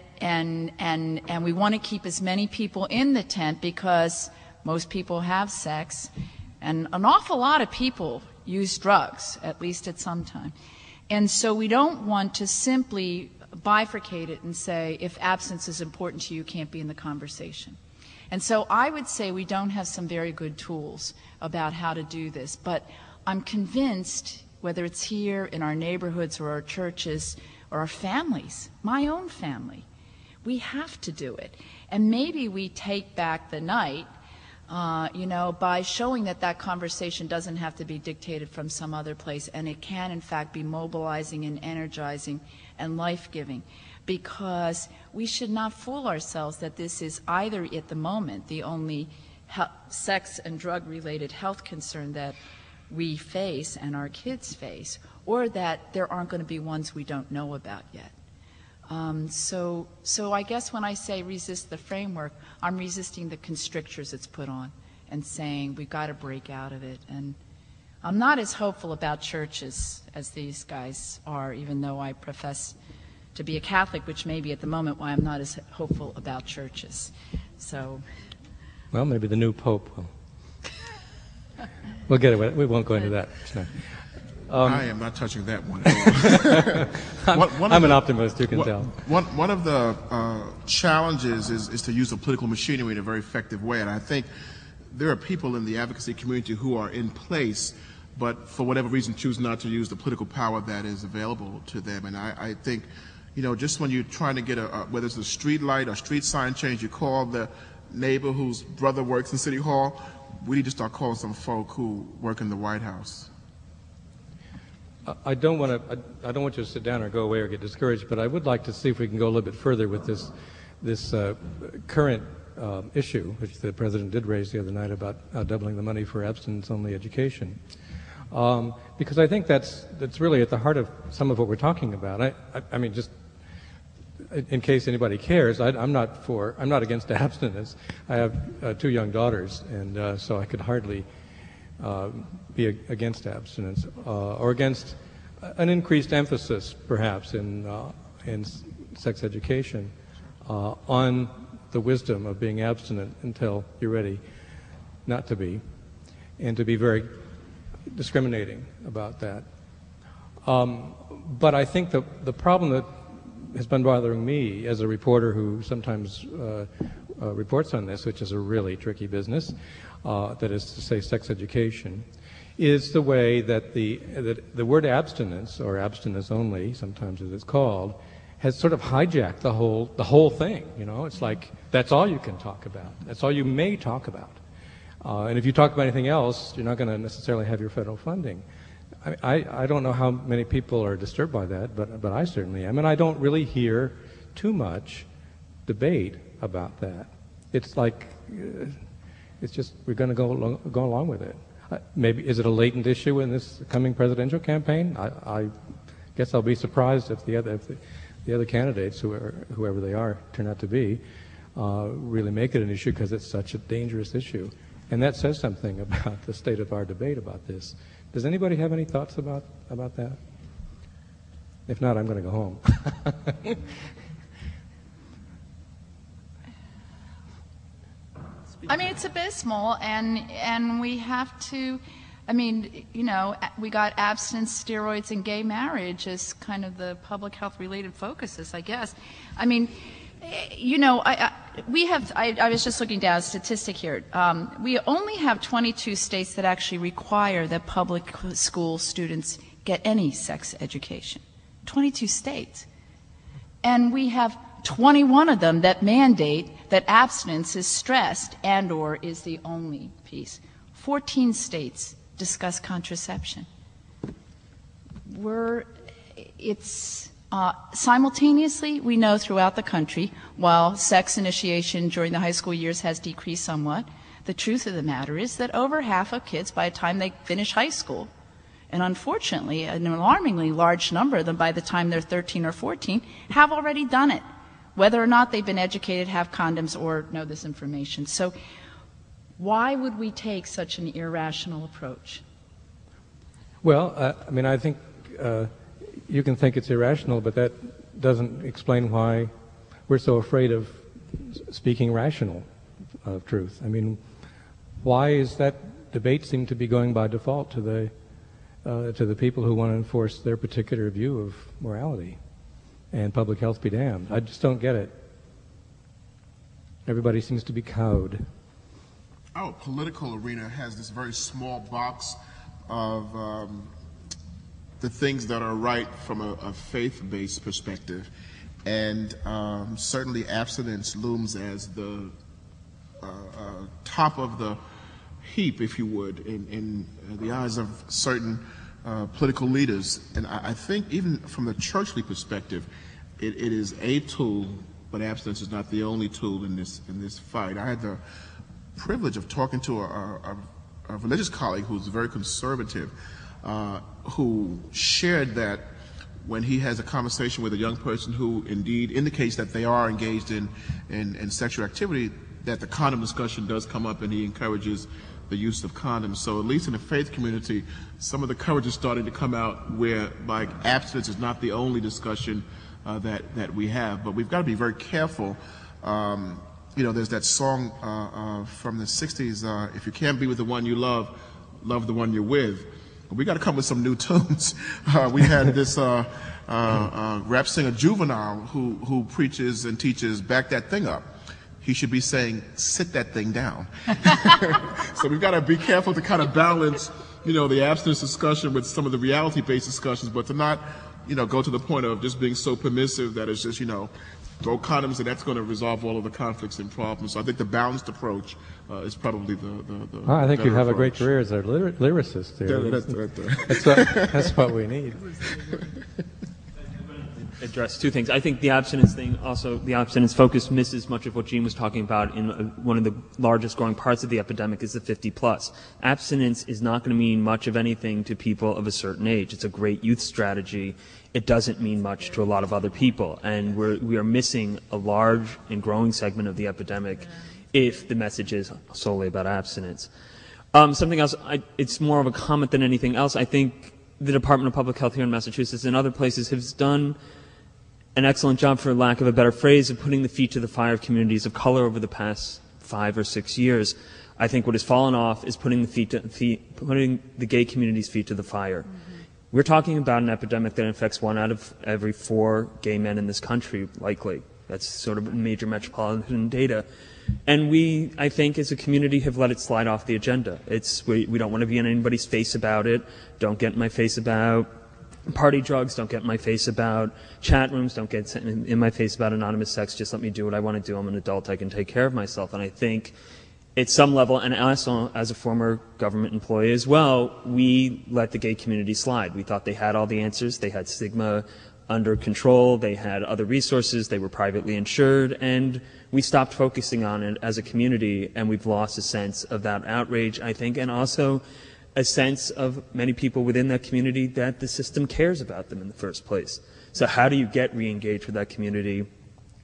we want to keep as many people in the tent because most people have sex, and an awful lot of people use drugs, at least at some time. And so we don't want to simply bifurcate it and say, if abstinence is important to you, you can't be in the conversation. And so I would say we don't have some very good tools about how to do this, but I'm convinced, whether it's here in our neighborhoods or our churches or our families, my own family, we have to do it. And maybe we take back the night, by showing that conversation doesn't have to be dictated from some other place, and it can, in fact, be mobilizing and energizing and life-giving. Because we should not fool ourselves that this is either, at the moment, the only sex and drug-related health concern that we face and our kids face, or that there aren't going to be ones we don't know about yet. So I guess when I say resist the framework, I'm resisting the constrictures it's put on and saying we've got to break out of it. And I'm not as hopeful about churches as these guys are, even though I profess to be a Catholic, which may be at the moment why I'm not as hopeful about churches. So, well, maybe the new Pope will. We'll get it. We won't go into that tonight. I am not touching that one at all. I'm an optimist, you can tell. One of the challenges is to use the political machinery in a very effective way, and I think there are people in the advocacy community who are in place, but for whatever reason choose not to use the political power that is available to them. And I think, just when you're trying to get whether it's a street light or street sign change, you call the neighbor whose brother works in City Hall. We need to start calling some folk who work in the White House. I don't want you to sit down or go away or get discouraged, but I would like to see if we can go a little bit further with this current issue, which the President did raise the other night about doubling the money for abstinence-only education, because I think that's really at the heart of some of what we're talking about. I mean, just in case anybody cares, I'm not against abstinence. I have 2 young daughters, and so I could hardly be against abstinence or against an increased emphasis, perhaps, in sex education on the wisdom of being abstinent until you're ready not to be, and to be very discriminating about that. But I think the problem that has been bothering me as a reporter who sometimes reports on this, which is a really tricky business, that is to say sex education, is the way that the word abstinence, or abstinence only, sometimes as it's called, has sort of hijacked the whole thing. It's like that's all you can talk about. That's all you may talk about. And if you talk about anything else, you're not going to necessarily have your federal funding. I don't know how many people are disturbed by that, but I certainly am. And I don't really hear too much debate about that. It's like it's just we're going to go along with it. Maybe is it a latent issue in this coming presidential campaign? I guess I'll be surprised if the other candidates, whoever they are, turn out to be, really make it an issue, because it's such a dangerous issue. And that says something about the state of our debate about this. Does anybody have any thoughts about that? If not, I'm going to go home. I mean, it's abysmal, and we have to, we got abstinence, steroids, and gay marriage as kind of the public health related focuses, I guess. I mean, I was just looking down a statistic here. We only have 22 states that actually require that public school students get any sex education. 22 states. And we have 21 of them that mandate that abstinence is stressed and or is the only piece. 14 states discuss contraception. Simultaneously, we know throughout the country, while sex initiation during the high school years has decreased somewhat, the truth of the matter is that over half of kids, by the time they finish high school, and unfortunately, an alarmingly large number of them by the time they're 13 or 14, have already done it, whether or not they've been educated, have condoms, or know this information. So why would we take such an irrational approach? Well, I think you can think it's irrational, but that doesn't explain why we're so afraid of speaking rational of truth. I mean, why is that debate seem to be going by default to the people who want to enforce their particular view of morality and public health be damned? I just don't get it. Everybody seems to be cowed. Our political arena has this very small box of the things that are right from a faith-based perspective, and certainly abstinence looms as the top of the heap, if you would, in the eyes of certain political leaders. And I think even from the churchly perspective, it is a tool, but abstinence is not the only tool in this fight. I had the privilege of talking to a religious colleague who's very conservative, who shared that when he has a conversation with a young person who indeed indicates that they are engaged in sexual activity, that the condom discussion does come up, and he encourages the use of condoms. So at least in the faith community, some of the courage is starting to come out whereby abstinence is not the only discussion that we have. But we've got to be very careful. There's that song from the 60s, if you can't be with the one you love, love the one you're with. We got to come with some new tunes. We had this rap singer Juvenile who preaches and teaches back that thing up. He should be saying, sit that thing down. So we've got to be careful to kind of balance, the abstinence discussion with some of the reality-based discussions, but to not, go to the point of just being so permissive that it's just, throw condoms and that's going to resolve all of the conflicts and problems. So I think the balanced approach is probably the I think you have approach. a great career as a lyricist there. That's what we need. Address two things. I think the abstinence thing, also the abstinence focus misses much of what Gene was talking about in one of the largest growing parts of the epidemic is the 50+. Abstinence is not going to mean much of anything to people of a certain age. It's a great youth strategy. It doesn't mean much to a lot of other people, and we are missing a large and growing segment of the epidemic if the message is solely about abstinence. Something else, it's more of a comment than anything else. I think the Department of Public Health here in Massachusetts and other places has done an excellent job, for lack of a better phrase, of putting the feet to the fire of communities of color over the past 5 or 6 years. I think what has fallen off is putting the gay community's feet to the fire. Mm-hmm. We're talking about an epidemic that infects 1 out of every 4 gay men in this country, likely. That's sort of major metropolitan data. And we, I think, as a community, have let it slide off the agenda. We don't want to be in anybody's face about it. Don't get in my face about party drugs. Don't get in my face about chat rooms. Don't get in my face about anonymous sex. Just let me do what I want to do. I'm an adult. I can take care of myself. And I think at some level, and also as a former government employee as well, we let the gay community slide. We thought they had all the answers. They had stigma under control. They had other resources. They were privately insured. And we stopped focusing on it as a community, and we've lost a sense of that outrage, I think, and also a sense of many people within that community that the system cares about them in the first place. So how do you get re-engaged with that community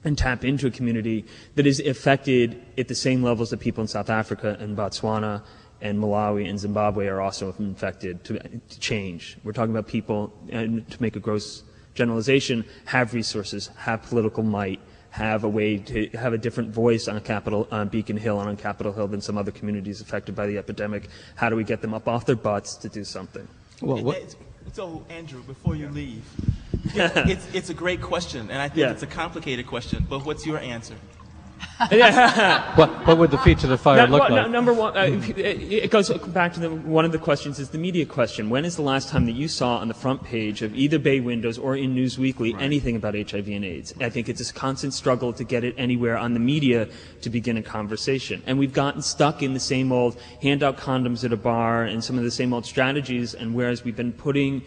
and tap into a community that is affected at the same levels that people in South Africa and Botswana and Malawi and Zimbabwe are also infected to change? We're talking about people, and to make a gross generalization, have resources, have political might, have a way to have a different voice on Beacon Hill and on Capitol Hill than some other communities affected by the epidemic. How do we get them up off their butts to do something? So, Andrew, before you leave, it's a great question, and I think it's a complicated question, but what's your answer? What would the feet to the fire look like? Number one, it goes back to one of the questions is the media question. When is the last time that you saw on the front page of either Bay Windows or in News Weekly anything about HIV and AIDS? I think it's a constant struggle to get it anywhere on the media to begin a conversation. And we've gotten stuck in the same old hand out condoms at a bar and some of the same old strategies, and whereas we've been putting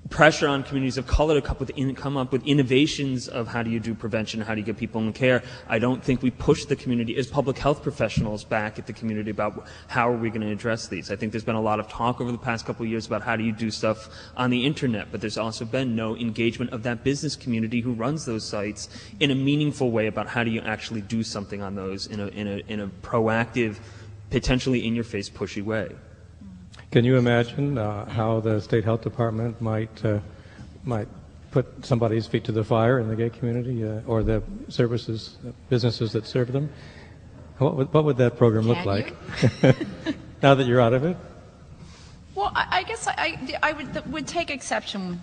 pressure on communities of color to come up with innovations of how do you do prevention, how do you get people in care, I don't think we push the community as public health professionals back at the community about how are we going to address these. I think there's been a lot of talk over the past couple of years about how do you do stuff on the internet, but there's also been no engagement of that business community who runs those sites in a meaningful way about how do you actually do something on those in a proactive, potentially in-your-face, pushy way. Can you imagine how the state health department might put somebody's feet to the fire in the gay community or the services, businesses that serve them? What would that program look like? Now that you're out of it? Well, I guess I would take exception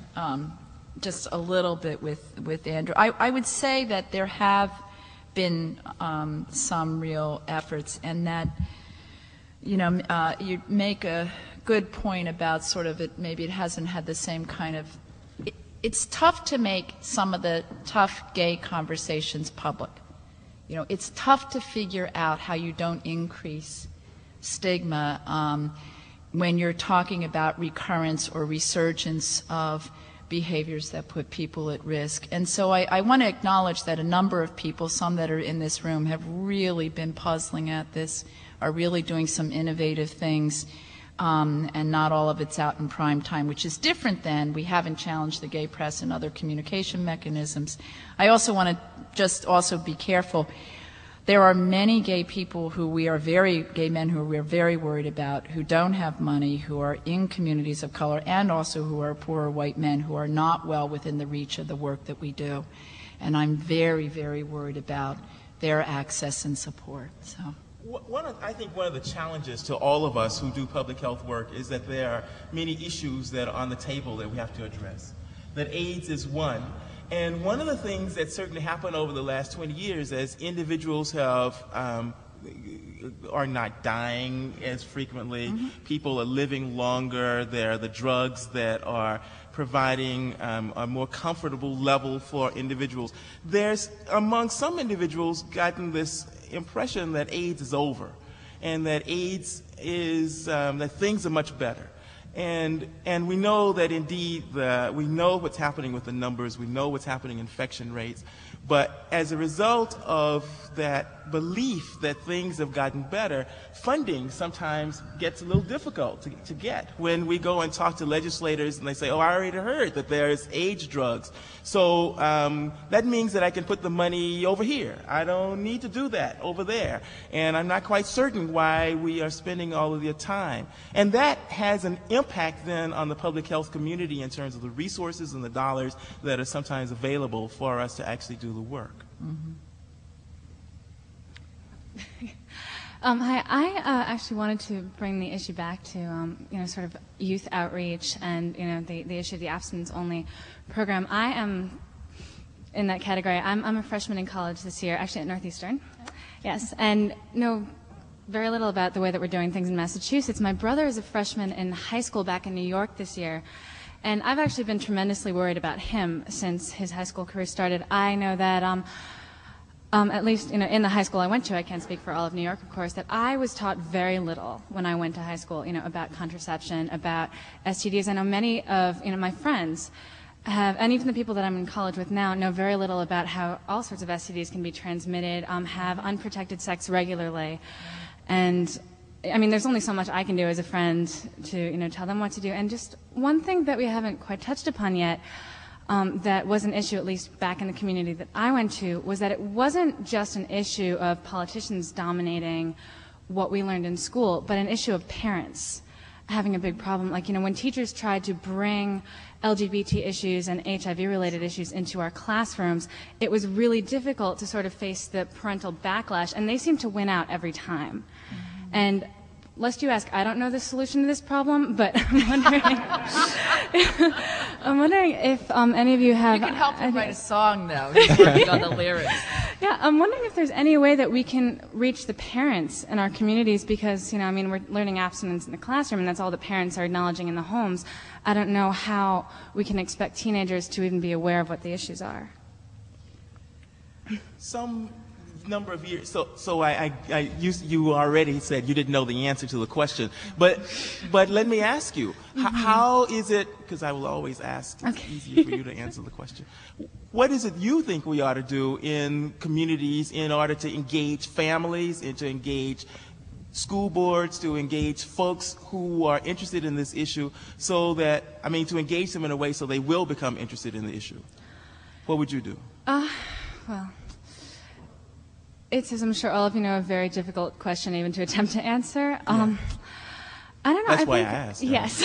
just a little bit with Andrew. I would say that there have been some real efforts, and that you make a good point about sort of it. Maybe it hasn't had the same kind of. It's tough to make some of the tough gay conversations public. It's tough to figure out how you don't increase stigma when you're talking about recurrence or resurgence of behaviors that put people at risk. And so I want to acknowledge that a number of people, some that are in this room, have really been puzzling at this, are really doing some innovative things, and not all of it's out in prime time, which is different than we haven't challenged the gay press and other communication mechanisms. I also want to just also be careful. There are many gay people gay men who we are very worried about, who don't have money, who are in communities of color, and also who are poorer white men who are not well within the reach of the work that we do. And I'm very, very worried about their access and support. So. I think one of the challenges to all of us who do public health work is that there are many issues that are on the table that we have to address. That AIDS is one. And one of the things that certainly happened over the last 20 years as individuals are not dying as frequently, people are living longer, there are the drugs that are providing a more comfortable level for individuals. There's, among some individuals, gotten this impression that AIDS is over and that AIDS is, that things are much better. And we know that indeed, we know what's happening with the numbers, we know what's happening in infection rates, but as a result of that belief that things have gotten better, funding sometimes gets a little difficult to get. When we go and talk to legislators and they say, oh, I already heard that there's AIDS drugs, so that means that I can put the money over here. I don't need to do that over there. And I'm not quite certain why we are spending all of your time. And that has an impact then on the public health community in terms of the resources and the dollars that are sometimes available for us to actually do the work. Mm-hmm. Hi, I actually wanted to bring the issue back to, sort of youth outreach and, the issue of the abstinence-only program. I am in that category. I'm a freshman in college this year, actually at Northeastern. Yes, and know very little about the way that we're doing things in Massachusetts. My brother is a freshman in high school back in New York this year, and I've actually been tremendously worried about him since his high school career started. I know that at least in the high school I went to, I can't speak for all of New York, of course, that I was taught very little when I went to high school, about contraception, about STDs. I know many of my friends have, and even the people that I'm in college with now, know very little about how all sorts of STDs can be transmitted, have unprotected sex regularly. And I mean, there's only so much I can do as a friend to, tell them what to do. And just one thing that we haven't quite touched upon yet, that was an issue, at least back in the community that I went to, was that it wasn't just an issue of politicians dominating what we learned in school, but an issue of parents having a big problem. Like, when teachers tried to bring LGBT issues and HIV-related issues into our classrooms, it was really difficult to sort of face the parental backlash, and they seemed to win out every time. Mm-hmm. And lest you ask, I don't know the solution to this problem, but I'm wondering if any of you have... You can help him write a song, though. He's working on the lyrics. Yeah, I'm wondering if there's any way that we can reach the parents in our communities because, we're learning abstinence in the classroom, and that's all the parents are acknowledging in the homes. I don't know how we can expect teenagers to even be aware of what the issues are. Some number of years. So you already said you didn't know the answer to the question, but let me ask you, how is it? Because I will always ask. It's easier for you to answer the question. What is it you think we ought to do in communities in order to engage families and to engage school boards, to engage folks who are interested in this issue, so that to engage them in a way so they will become interested in the issue? What would you do? Well. It's, as I'm sure all of you know, a very difficult question even to attempt to answer. I don't know. That's why I asked. Yes.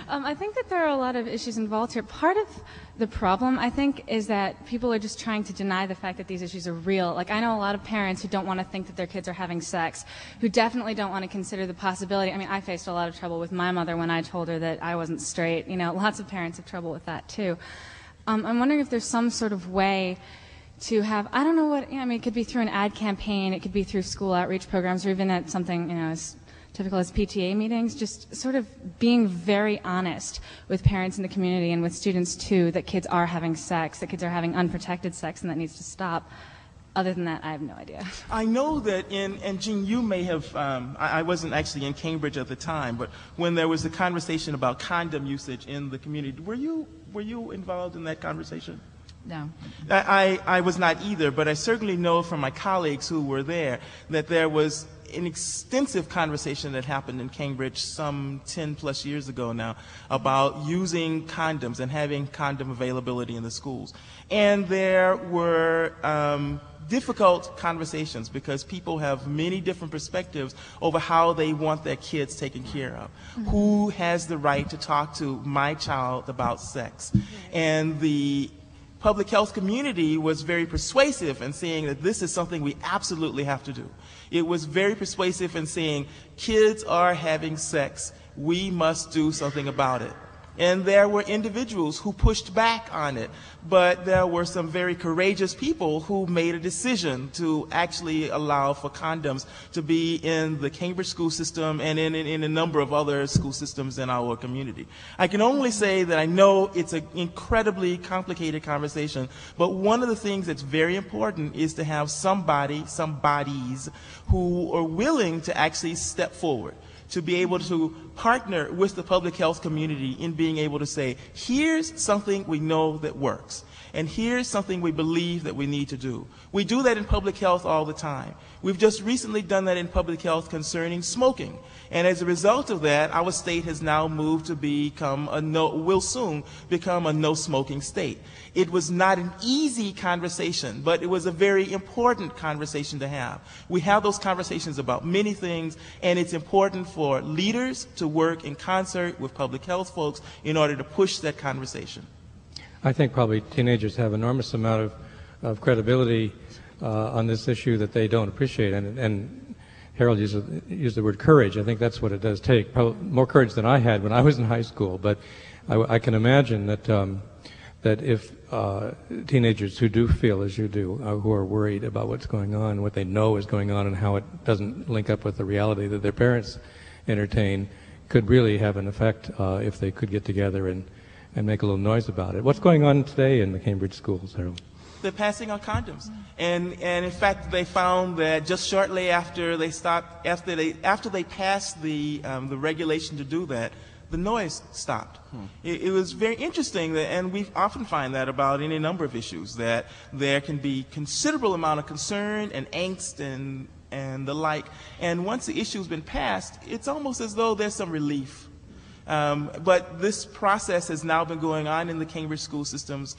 I think that there are a lot of issues involved here. Part of the problem, I think, is that people are just trying to deny the fact that these issues are real. Like, I know a lot of parents who don't want to think that their kids are having sex, who definitely don't want to consider the possibility. I faced a lot of trouble with my mother when I told her that I wasn't straight. Lots of parents have trouble with that, too. I'm wondering if there's some sort of way to have, I don't know what, it could be through an ad campaign, it could be through school outreach programs, or even at something, as typical as PTA meetings, just sort of being very honest with parents in the community and with students, too, that kids are having sex, that kids are having unprotected sex, and that needs to stop. Other than that, I have no idea. I know that and Jean, you may have, I wasn't actually in Cambridge at the time, but when there was a conversation about condom usage in the community, were you involved in that conversation? No. I was not either, but I certainly know from my colleagues who were there that there was an extensive conversation that happened in Cambridge some 10 plus years ago now about using condoms and having condom availability in the schools. And there were difficult conversations because people have many different perspectives over how they want their kids taken care of. Mm-hmm. Who has the right to talk to my child about sex? And the public health community was very persuasive in saying that this is something we absolutely have to do. It was very persuasive in saying kids are having sex. We must do something about it. And there were individuals who pushed back on it, but there were some very courageous people who made a decision to actually allow for condoms to be in the Cambridge school system and in a number of other school systems in our community. I can only say that I know it's an incredibly complicated conversation, but one of the things that's very important is to have some bodies who are willing to actually step forward, to be able to partner with the public health community in being able to say, here's something we know that works, and here's something we believe that we need to do. We do that in public health all the time. We've just recently done that in public health concerning smoking. And as a result of that, our state has now moved to will soon become a no-smoking state. It was not an easy conversation, but it was a very important conversation to have. We have those conversations about many things, and it's important for leaders to work in concert with public health folks in order to push that conversation. I think probably teenagers have enormous amount of credibility on this issue that they don't appreciate, and Harold used the word courage. I think that's what it does take. Probably more courage than I had when I was in high school. But I can imagine that if teenagers who do feel as you do, who are worried about what's going on, what they know is going on, and how it doesn't link up with the reality that their parents entertain, could really have an effect if they could get together and make a little noise about it. What's going on today in the Cambridge schools, Harold? They're passing on condoms, and in fact, they found that just shortly after they passed the regulation to do that, the noise stopped. It was very interesting, and we often find that about any number of issues, that there can be considerable amount of concern and angst and the like, and once the issue's been passed, it's almost as though there's some relief. But this process has now been going on in the Cambridge school systems.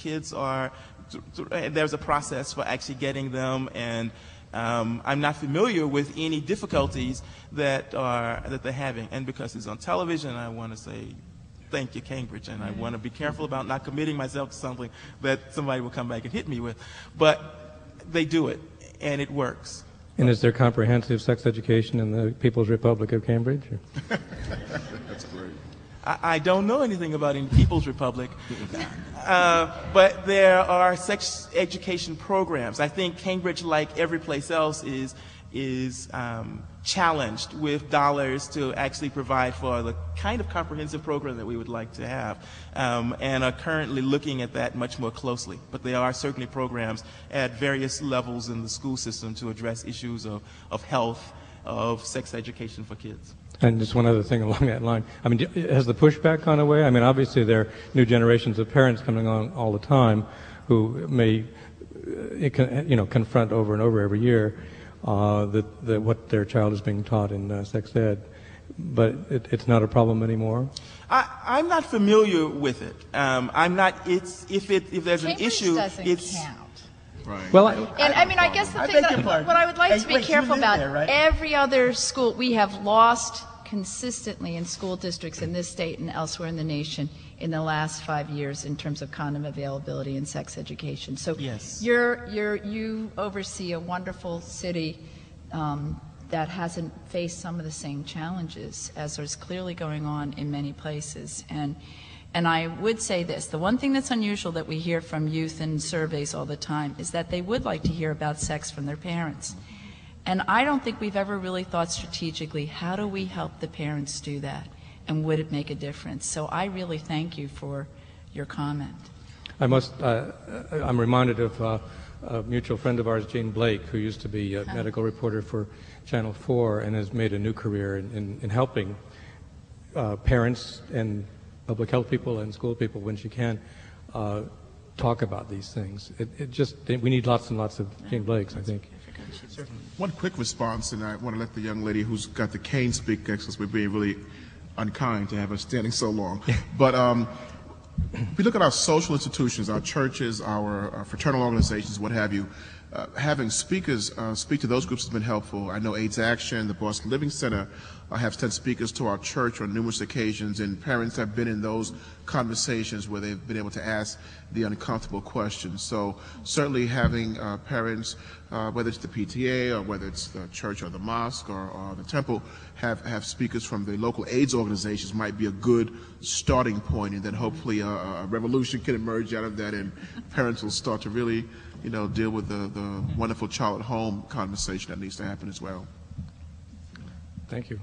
There's a process for actually getting them, and I'm not familiar with any difficulties that they're having. And because it's on television, I want to say thank you, Cambridge, and I want to be careful about not committing myself to something that somebody will come back and hit me with. But they do it, and it works. And is there comprehensive sex education in the People's Republic of Cambridge? That's great. I don't know anything about any People's Republic, but there are sex education programs. I think Cambridge, like every place else, is challenged with dollars to actually provide for the kind of comprehensive program that we would like to have, and are currently looking at that much more closely. But there are certainly programs at various levels in the school system to address issues of health, of sex education for kids. And just one other thing along that line. I mean, has the pushback gone away? I mean, obviously there are new generations of parents coming on all the time who may, confront over and over every year that what their child is being taught in sex ed. But it's not a problem anymore? I'm not familiar with it. I'm not. If there's an issue, doesn't count. Right. Well, I guess the thing what I would like to be careful about, every other school, we have lost consistently in school districts in this state and elsewhere in the nation in the last 5 years in terms of condom availability and sex education. So yes. You oversee a wonderful city that hasn't faced some of the same challenges as is clearly going on in many places. And I would say this, the one thing that's unusual that we hear from youth in surveys all the time is that they would like to hear about sex from their parents. And I don't think we've ever really thought strategically, how do we help the parents do that? And would it make a difference? So I really thank you for your comment. I'm reminded of a mutual friend of ours, Jane Blake, who used to be a medical reporter for Channel 4 and has made a new career in helping parents and public health people and school people when she can talk about these things. We need lots and lots of Jane Blakes, I think. One quick response, and I want to let the young lady who's got the cane speak next, because we're being really unkind to have her standing so long. But if we look at our social institutions, our churches, our fraternal organizations, what have you, having speakers speak to those groups has been helpful. I know AIDS Action, the Boston Living Center have sent speakers to our church on numerous occasions, and parents have been in those conversations where they've been able to ask the uncomfortable questions. So certainly having parents, whether it's the PTA or whether it's the church or the mosque or the temple, have speakers from the local AIDS organizations might be a good starting point, and then hopefully a revolution can emerge out of that, and parents will start to really, deal with the wonderful child at home conversation that needs to happen as well. Thank you.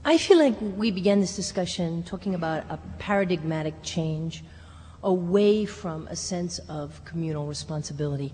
I feel like we began this discussion talking about a paradigmatic change away from a sense of communal responsibility.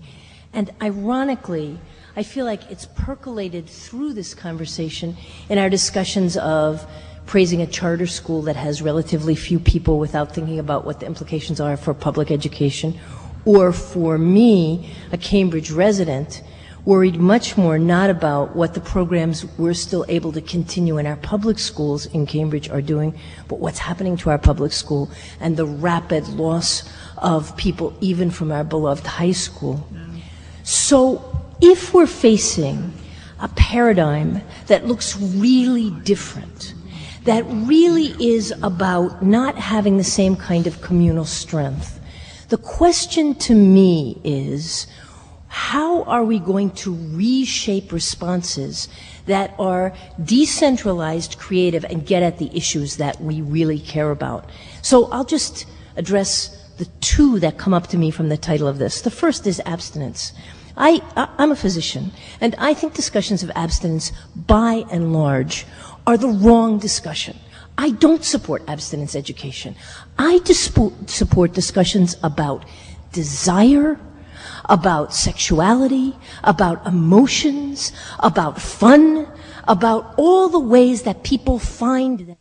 And ironically, I feel like it's percolated through this conversation in our discussions of praising a charter school that has relatively few people without thinking about what the implications are for public education, or for me, a Cambridge resident, worried much more not about what the programs we're still able to continue in our public schools in Cambridge are doing, but what's happening to our public school and the rapid loss of people even from our beloved high school. So if we're facing a paradigm that looks really different, that really is about not having the same kind of communal strength, the question to me is, how are we going to reshape responses that are decentralized, creative, and get at the issues that we really care about? So I'll just address the two that come up to me from the title of this. The first is abstinence. I'm a physician, and I think discussions of abstinence, by and large, are the wrong discussion. I don't support abstinence education. I support discussions about desire, about sexuality, about emotions, about fun, about all the ways that people find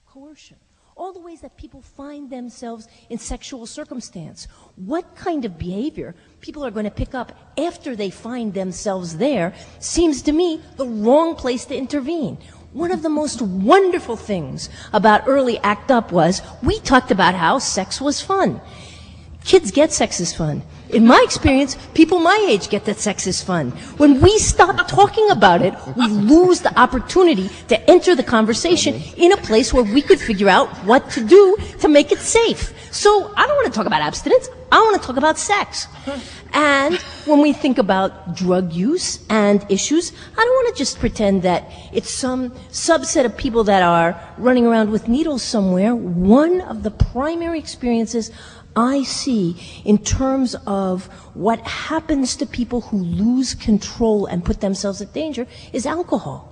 coercion, all the ways that people find themselves in sexual circumstance. What kind of behavior people are going to pick up after they find themselves there seems to me the wrong place to intervene. One of the most wonderful things about early ACT UP was we talked about how sex was fun. Kids get sex is fun. In my experience, people my age get that sex is fun. When we stop talking about it, we lose the opportunity to enter the conversation in a place where we could figure out what to do to make it safe. So I don't want to talk about abstinence. I want to talk about sex. And when we think about drug use and issues, I don't want to just pretend that it's some subset of people that are running around with needles somewhere. One of the primary experiences I see in terms of what happens to people who lose control and put themselves at danger is alcohol.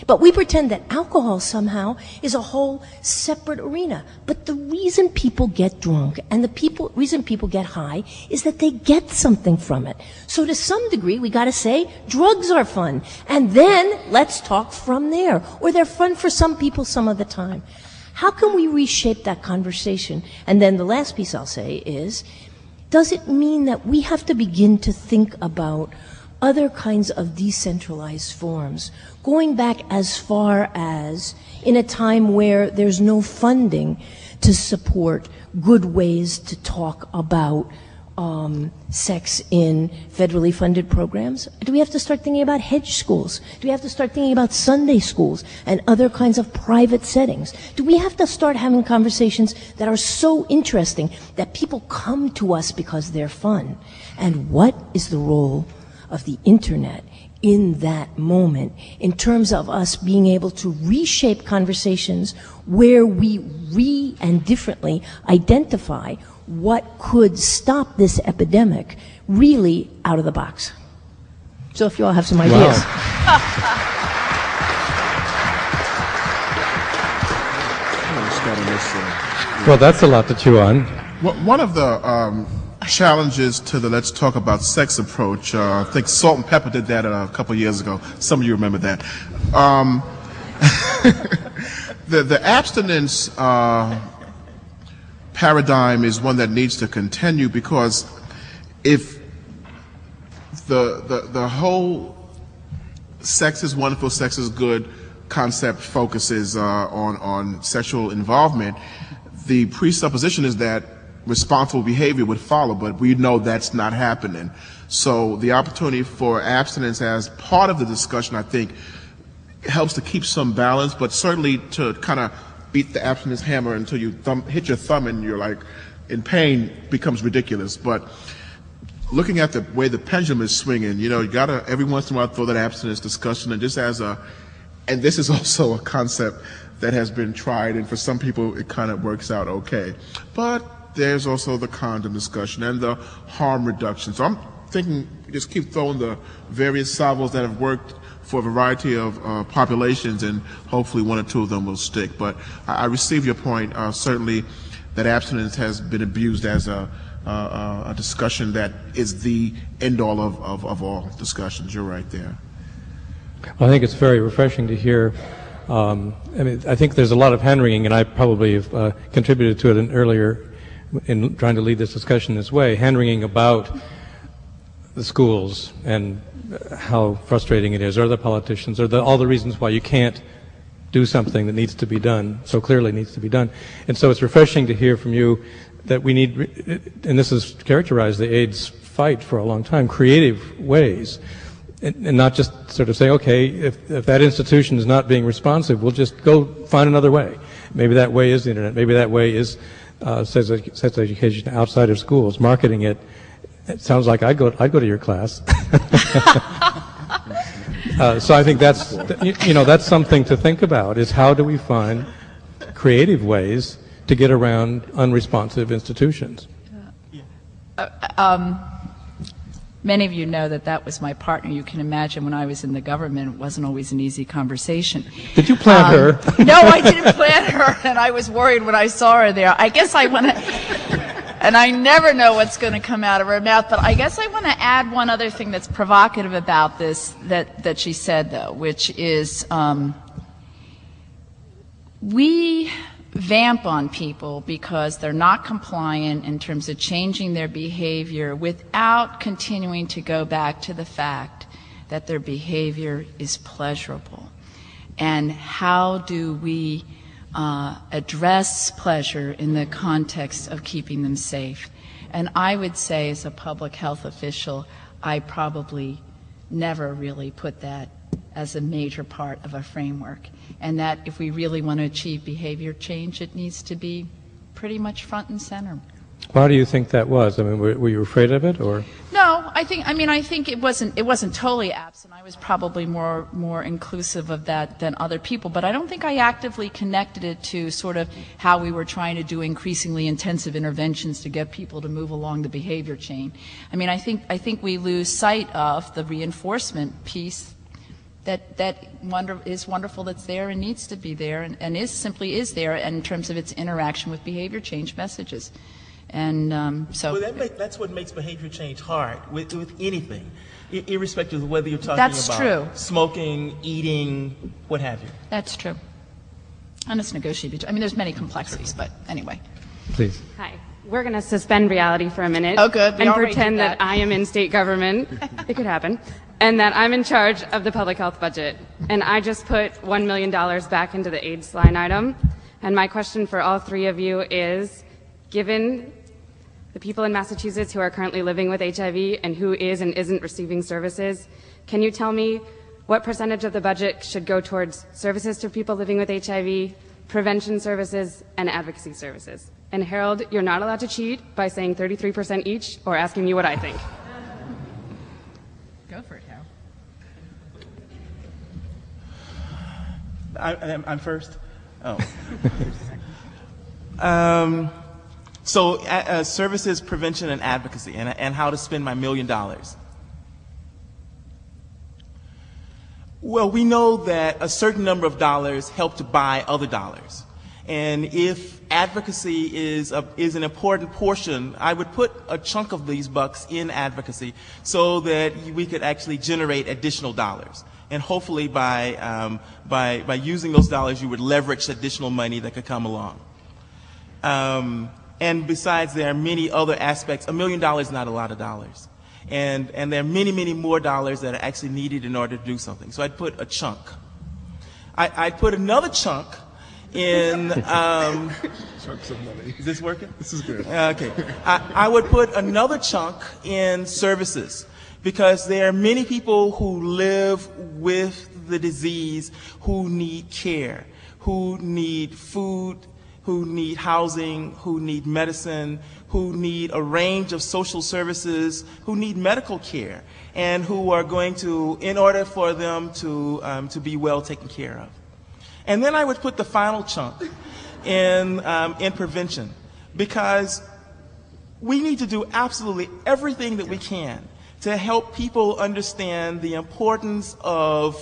But we pretend that alcohol somehow is a whole separate arena. But the reason people get drunk and the reason people get high is that they get something from it. So to some degree, we got to say drugs are fun. And then let's talk from there. Or they're fun for some people some of the time. How can we reshape that conversation? And then the last piece I'll say is, does it mean that we have to begin to think about other kinds of decentralized forms, going back as far as in a time where there's no funding to support good ways to talk about sex in federally funded programs? Do we have to start thinking about hedge schools? Do we have to start thinking about Sunday schools and other kinds of private settings? Do we have to start having conversations that are so interesting that people come to us because they're fun? And what is the role of the internet in that moment in terms of us being able to reshape conversations where we and differently identify what could stop this epidemic really out of the box? So if you all have some ideas. Well, that's a lot to chew on. Well, one of the challenges to the Let's Talk About Sex approach, I think Salt and Pepper did that a couple years ago. Some of you remember that. The abstinence paradigm is one that needs to continue, because if the whole sex is wonderful, sex is good concept focuses on sexual involvement, the presupposition is that responsible behavior would follow, but we know that's not happening. So the opportunity for abstinence as part of the discussion, I think, helps to keep some balance, but certainly to kind of beat the abstinence hammer until you hit your thumb and you're like in pain becomes ridiculous. But looking at the way the pendulum is swinging, you know, you gotta every once in a while throw that abstinence discussion, and just as and this is also a concept that has been tried, and for some people it kind of works out okay. But there's also the condom discussion and the harm reduction. So I'm thinking just keep throwing the various salvos that have worked for a variety of populations, and hopefully one or two of them will stick. But I receive your point. Certainly that abstinence has been abused as a discussion that is the end-all of all discussions. You're right there. Well, I think it's very refreshing to hear. I mean, I think there's a lot of hand-wringing, and I probably have contributed to it earlier in trying to lead this discussion this way, hand-wringing about the schools and how frustrating it is, or the politicians, or all the reasons why you can't do something that needs to be done, so clearly needs to be done. And so it's refreshing to hear from you that we need, and this has characterized the AIDS fight for a long time, creative ways, and not just sort of say, okay, if that institution is not being responsive, we'll just go find another way. Maybe that way is the internet, maybe that way is sex education outside of schools, marketing it. It sounds like I'd go to your class. So I think that's, you know, that's something to think about, is how do we find creative ways to get around unresponsive institutions? Many of you know that was my partner. You can imagine when I was in the government, it wasn't always an easy conversation. Did you plant her? No, I didn't plant her, and I was worried when I saw her there. I guess I want to... And I never know what's going to come out of her mouth, but I guess I want to add one other thing that's provocative about this that she said, though, which is we vamp on people because they're not compliant in terms of changing their behavior without continuing to go back to the fact that their behavior is pleasurable. And how do we address pleasure in the context of keeping them safe? And I would say, as a public health official, I probably never really put that as a major part of a framework, and that if we really want to achieve behavior change, it needs to be pretty much front and center. Why do you think that was? I mean, were you afraid of it, or? No, I think it wasn't totally absent. I was probably more inclusive of that than other people, but I don't think I actively connected it to sort of how we were trying to do increasingly intensive interventions to get people to move along the behavior chain. I mean, I think we lose sight of the reinforcement piece that is wonderful, that's there and needs to be there, and simply is there in terms of its interaction with behavior change messages. And so that's what makes behavior change hard with anything, irrespective of whether you're talking about true. Smoking, eating, what have you. That's true. And it's negotiated. I mean, there's many complexities, but anyway. Please. Hi. We're going to suspend reality for a minute. Oh, good. And pretend that I am in state government. It could happen. And that I'm in charge of the public health budget. And I just put $1 million back into the AIDS line item. And my question for all three of you is, given the people in Massachusetts who are currently living with HIV and who is and isn't receiving services, can you tell me what percentage of the budget should go towards services to people living with HIV, prevention services, and advocacy services? And Harold, you're not allowed to cheat by saying 33% each or asking me what I think. Go for it, Harold. I'm first? Oh. So services, prevention, and advocacy, and how to spend my $1 million. Well, we know that a certain number of dollars help to buy other dollars. And if advocacy is an important portion, I would put a chunk of these bucks in advocacy so that we could actually generate additional dollars. And hopefully by using those dollars, you would leverage additional money that could come along. And besides, there are many other aspects. $1 million is not a lot of dollars. And there are many, many more dollars that are actually needed in order to do something. So I'd put a chunk. I'd put another chunk in... Chunks of money. Is this working? This is good. Okay. I would put another chunk in services, because there are many people who live with the disease who need care, who need food, who need housing, who need medicine, who need a range of social services, who need medical care, and who are going to, in order for them to be well taken care of. And then I would put the final chunk in prevention, because we need to do absolutely everything that we can to help people understand the importance of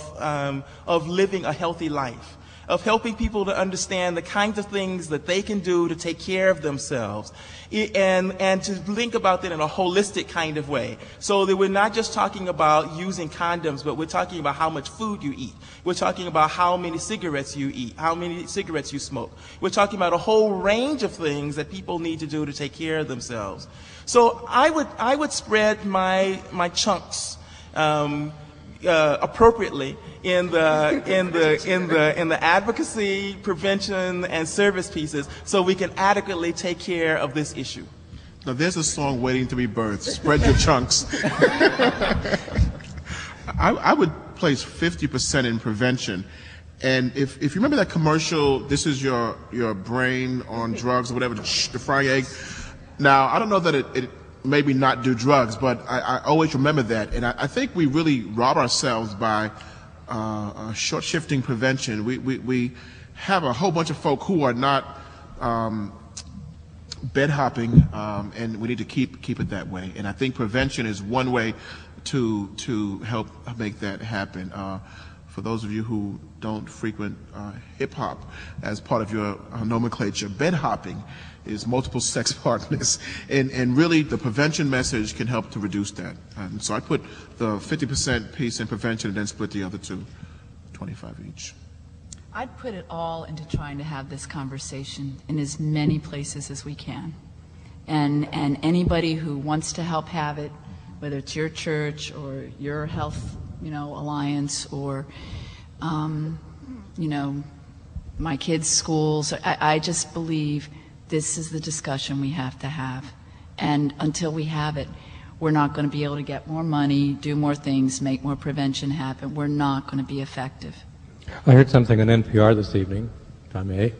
living a healthy life, of helping people to understand the kinds of things that they can do to take care of themselves, and to think about that in a holistic kind of way. So that we're not just talking about using condoms, but we're talking about how much food you eat. We're talking about how many cigarettes you eat, how many cigarettes you smoke. We're talking about a whole range of things that people need to do to take care of themselves. So I would spread my chunks appropriately in the advocacy, prevention, and service pieces, so we can adequately take care of this issue. Now, there's a song waiting to be birthed. Spread your chunks. I would place 50% in prevention. And if you remember that commercial, this is your brain on drugs or whatever, the frying egg. Now, I don't know that it maybe not do drugs, but I always remember that. And I think we really rob ourselves by short-shifting prevention. We have a whole bunch of folk who are not bed hopping, and we need to keep it that way. And I think prevention is one way to help make that happen. For those of you who don't frequent hip-hop as part of your nomenclature, bed hopping is multiple sex partners, and really the prevention message can help to reduce that. So I put the 50% piece in prevention and then split the other two, 25 each. I'd put it all into trying to have this conversation in as many places as we can. And anybody who wants to help have it, whether it's your church or your health, alliance, or, my kids' schools, I just believe this is the discussion we have to have. And until we have it, we're not going to be able to get more money, do more things, make more prevention happen. We're not going to be effective. I heard something on NPR this evening, if I may,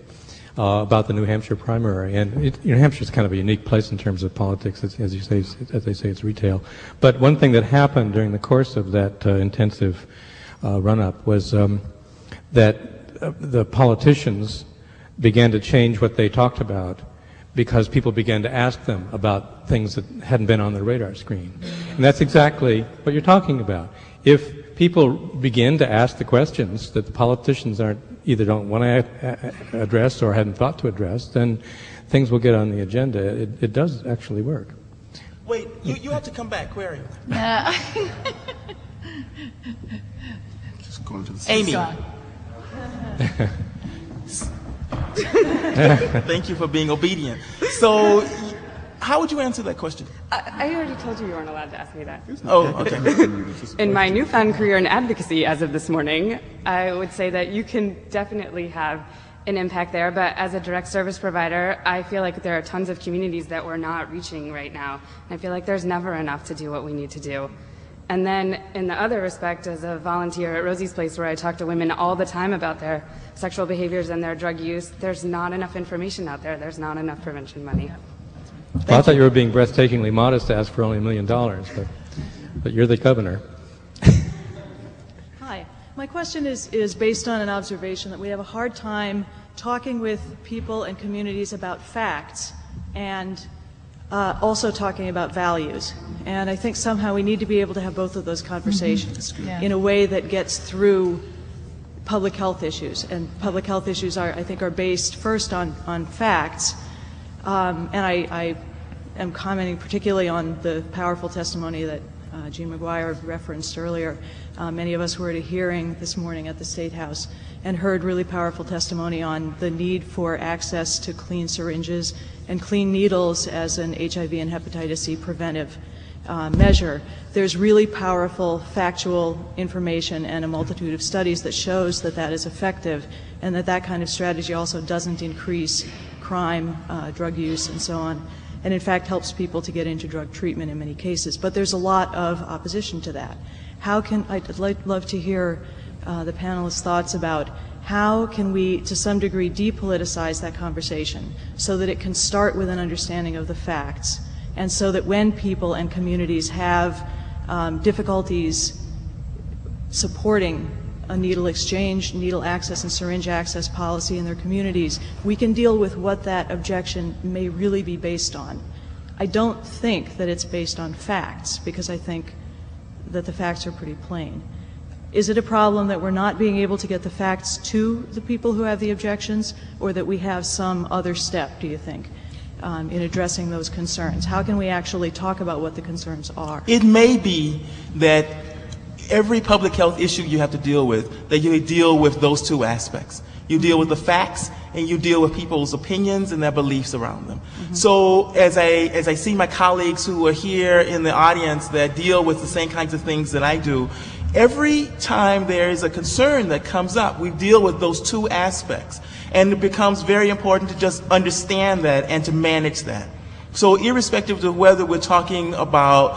about the New Hampshire primary. And New Hampshire is kind of a unique place in terms of politics, as they say, it's retail. But one thing that happened during the course of that intensive run-up was that the politicians began to change what they talked about, because people began to ask them about things that hadn't been on their radar screen. And that's exactly what you're talking about. If people begin to ask the questions that the politicians either don't want to address or hadn't thought to address, then things will get on the agenda. It does actually work. Wait, you have to come back, Query. Just going to the Amy. Thank you for being obedient. So, how would you answer that question? I already told you weren't allowed to ask me that. Oh, okay. In my newfound career in advocacy as of this morning, I would say that you can definitely have an impact there, but as a direct service provider, I feel like there are tons of communities that we're not reaching right now. I feel like there's never enough to do what we need to do. And then in the other respect, as a volunteer at Rosie's Place, where I talk to women all the time about their sexual behaviors and their drug use, there's not enough information out there. There's not enough prevention money. Well, I thought you were being breathtakingly modest to ask for only $1 million, but you're the governor. Hi. My question is based on an observation that we have a hard time talking with people and communities about facts and also talking about values. And I think somehow we need to be able to have both of those conversations in a way that gets through public health issues. And public health issues I think are based first on facts. And I am commenting particularly on the powerful testimony that Jean McGuire referenced earlier. Many of us were at a hearing this morning at the State House and heard really powerful testimony on the need for access to clean syringes and clean needles as an HIV and hepatitis C preventive measure. There's really powerful factual information and a multitude of studies that shows that that is effective and that that kind of strategy also doesn't increase crime, drug use, and so on, and in fact helps people to get into drug treatment in many cases. But there's a lot of opposition to that. I'd love to hear the panelists' thoughts about how can we, to some degree, depoliticize that conversation so that it can start with an understanding of the facts, and so that when people and communities have difficulties supporting a needle exchange, needle access, and syringe access policy in their communities, we can deal with what that objection may really be based on. I don't think that it's based on facts, because I think that the facts are pretty plain. Is it a problem that we're not being able to get the facts to the people who have the objections, or that we have some other step, do you think, in addressing those concerns? How can we actually talk about what the concerns are? It may be that every public health issue you have to deal with, that you deal with those two aspects. You deal with the facts, and you deal with people's opinions and their beliefs around them. Mm-hmm. So as I see my colleagues who are here in the audience that deal with the same kinds of things that I do, every time there is a concern that comes up, we deal with those two aspects. And it becomes very important to just understand that and to manage that. So irrespective of whether we're talking about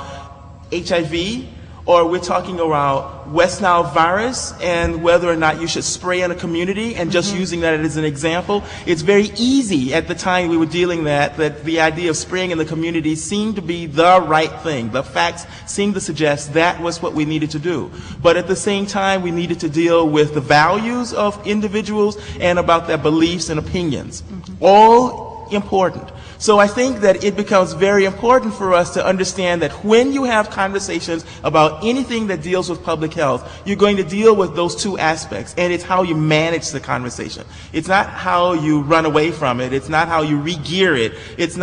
HIV, or we're talking about West Nile virus and whether or not you should spray in a community, and just using that as an example, it's very easy at the time we were dealing that the idea of spraying in the community seemed to be the right thing. The facts seemed to suggest that was what we needed to do. But at the same time, we needed to deal with the values of individuals and about their beliefs and opinions. All important. So I think that it becomes very important for us to understand that when you have conversations about anything that deals with public health, you're going to deal with those two aspects, and it's how you manage the conversation. It's not how you run away from it. It's not how you re-gear it. It's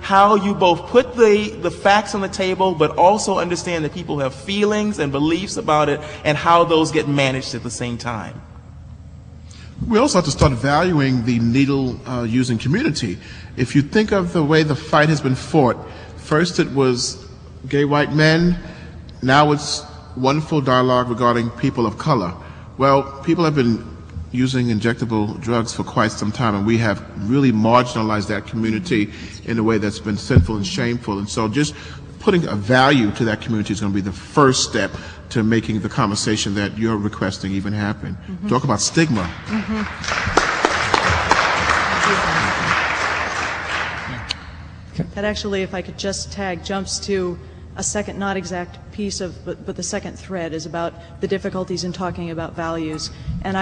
how you both put the facts on the table, but also understand that people have feelings and beliefs about it, and how those get managed at the same time. We also have to start valuing the needle-using community. If you think of the way the fight has been fought, first it was gay white men, now it's wonderful dialogue regarding people of color. Well, people have been using injectable drugs for quite some time, and we have really marginalized that community in a way that's been sinful and shameful. And so just putting a value to that community is going to be the first step to making the conversation that you're requesting even happen. Talk about stigma. That actually, if I could just tag, jumps to a second, not exact piece of, but the second thread is about the difficulties in talking about values. And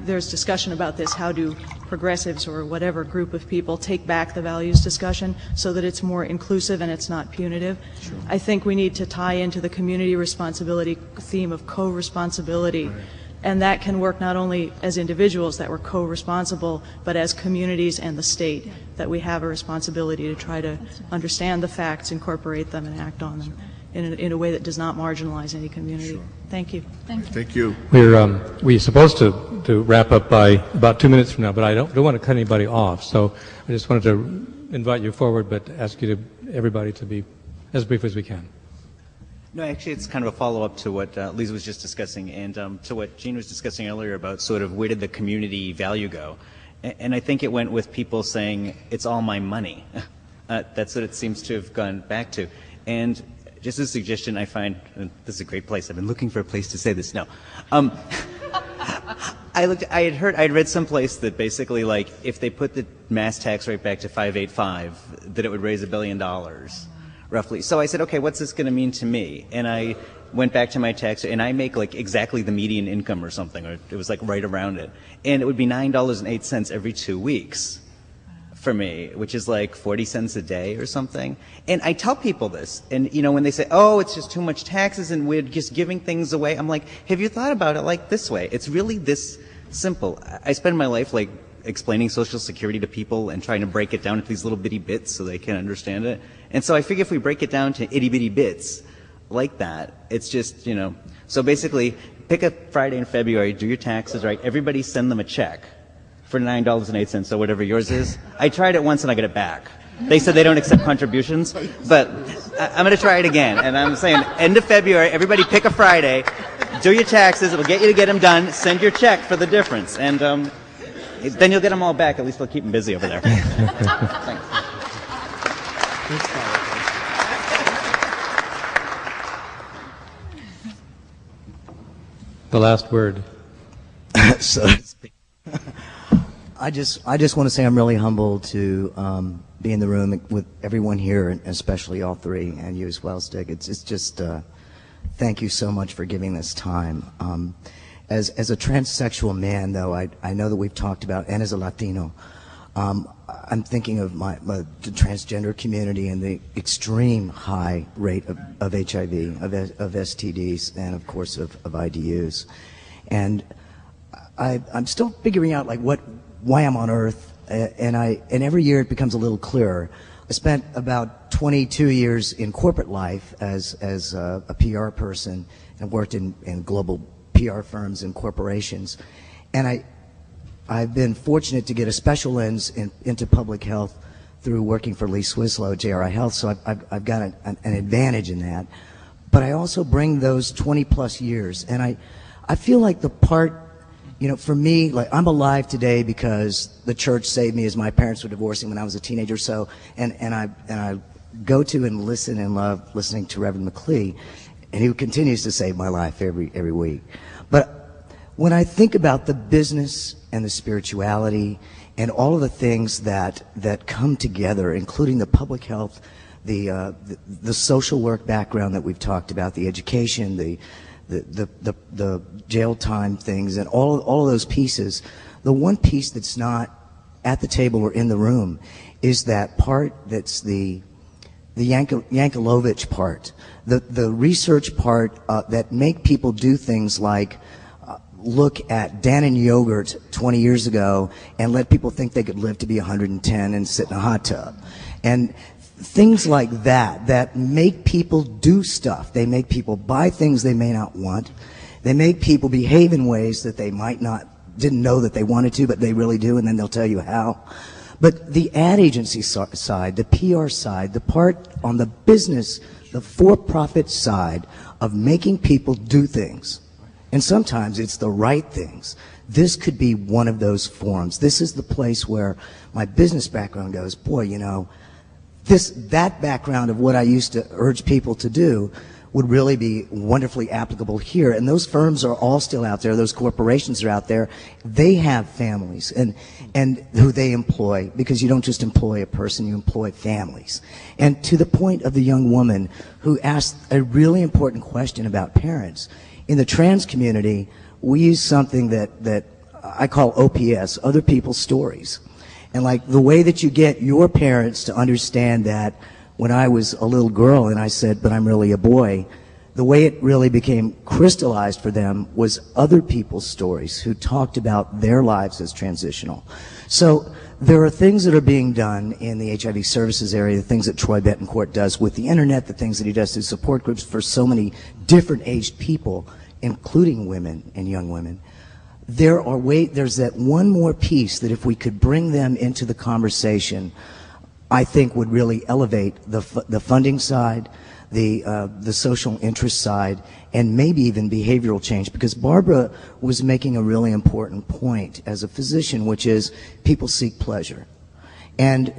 there's discussion about this. How do progressives or whatever group of people take back the values discussion so that it's more inclusive and it's not punitive? Sure. I think we need to tie into the community responsibility theme of co-responsibility. Right. And that can work not only as individuals that we're co-responsible, but as communities and the state, that we have a responsibility to try to understand the facts, incorporate them, and act on them in a way that does not marginalize any community. Sure. Thank you. Thank you. We're supposed to wrap up by about 2 minutes from now, but I don't want to cut anybody off. So I just wanted to invite you forward, but ask everybody to be as brief as we can. No, actually, it's kind of a follow-up to what Lisa was just discussing, and to what Jean was discussing earlier about sort of where did the community value go. And I think it went with people saying, it's all my money. That's what it seems to have gone back to. And just a suggestion I find, this is a great place, I've been looking for a place to say this now. I had read someplace that basically, like, if they put the mass tax rate back to 585, that it would raise $1 billion. Roughly. So I said, okay, what's this going to mean to me? And I went back to my tax, and I make like exactly the median income or something, or it was like right around it. And it would be $9.08 every 2 weeks for me, which is like 40 cents a day or something. And I tell people this, and you know, when they say, oh, it's just too much taxes and we're just giving things away, I'm like, have you thought about it like this way? It's really this simple. I spend my life like explaining Social Security to people and trying to break it down into these little bitty bits so they can understand it. And so I figure if we break it down to itty bitty bits, like that. It's just, so basically pick a Friday in February, do your taxes, right? Everybody send them a check for $9.08, so whatever yours is. I tried it once and I got it back. They said they don't accept contributions, but I'm going to try it again. And I'm saying end of February, everybody pick a Friday, do your taxes, it'll get you to get them done, send your check for the difference. And then you'll get them all back. At least they'll keep them busy over there. Thanks. The last word. So to speak. I just want to say I'm really humbled to be in the room with everyone here, and especially all three, and you as well, Stig. It's just thank you so much for giving this time. As a transsexual man, though, I know that we've talked about, and as a Latino, I'm thinking of the transgender community and the extreme high rate of HIV, of STDs, and of course of IDUs. And I'm still figuring out why I'm on Earth, and every year it becomes a little clearer. I spent about 22 years in corporate life as a PR person, and worked in global PR firms and corporations, and I've been fortunate to get a special lens into public health through working for Lee Swislow at JRI Health, so I've got an advantage in that. But I also bring those 20 plus years, and I feel like the part, for me, I'm alive today because the church saved me as my parents were divorcing when I was a teenager, and I go to and listen and love listening to Reverend Maclee, and he continues to save my life every week. But when I think about the business and the spirituality and all of the things that come together, including the public health, the social work background that we've talked about, the education, the jail time things, and all of those pieces, the one piece that's not at the table or in the room is that part that's the Yankelovich part, the research part that make people do things like look at Dannon yogurt 20 years ago and let people think they could live to be 110 and sit in a hot tub. And things like that make people do stuff. They make people buy things they may not want. They make people behave in ways that they didn't know that they wanted to, but they really do, and then they'll tell you how. But the ad agency side, the PR side, the part on the business, the for-profit side of making people do things, and sometimes it's the right things. This could be one of those forums. This is the place where my business background goes, boy, that background of what I used to urge people to do would really be wonderfully applicable here. And those firms are all still out there. Those corporations are out there. They have families and who they employ, because you don't just employ a person, you employ families. And to the point of the young woman who asked a really important question about parents, in the trans community, we use something that I call OPS, other people's stories. And the way that you get your parents to understand that when I was a little girl and I said, but I'm really a boy, the way it really became crystallized for them was other people's stories who talked about their lives as transitional. So there are things that are being done in the HIV services area, the things that Troy Betancourt does with the internet, the things that he does through support groups for so many different aged people, including women and young women. There's that one more piece that if we could bring them into the conversation, I think would really elevate the funding side, the social interest side, and maybe even behavioral change. Because Barbara was making a really important point as a physician, which is people seek pleasure. And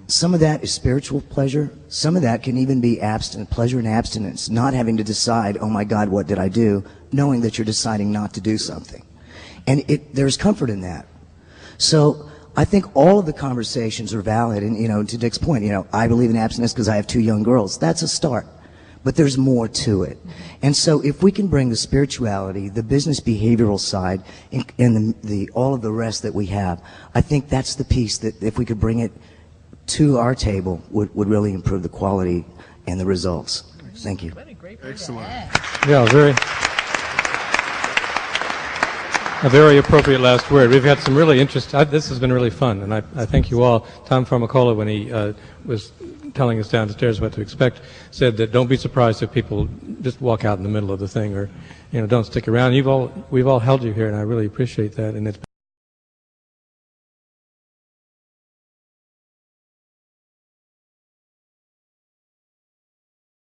some of that is spiritual pleasure. Some of that can even be pleasure and abstinence, not having to decide, oh my God, what did I do? Knowing that you're deciding not to do something. And there's comfort in that. So I think all of the conversations are valid. And, to Dick's point, I believe in abstinence because I have 2 young girls. That's a start. But there's more to it. And so if we can bring the spirituality, the business behavioral side, and all of the rest that we have, I think that's the piece that if we could bring it to our table would really improve the quality and the results. Thank you. Excellent. Yeah, very. A very appropriate last word. We've had some really this has been really fun, and I thank you all. Tom Farmacola, when he was telling us downstairs what to expect, said that don't be surprised if people just walk out in the middle of the thing, or don't stick around. We've all held you here, and I really appreciate that. And it's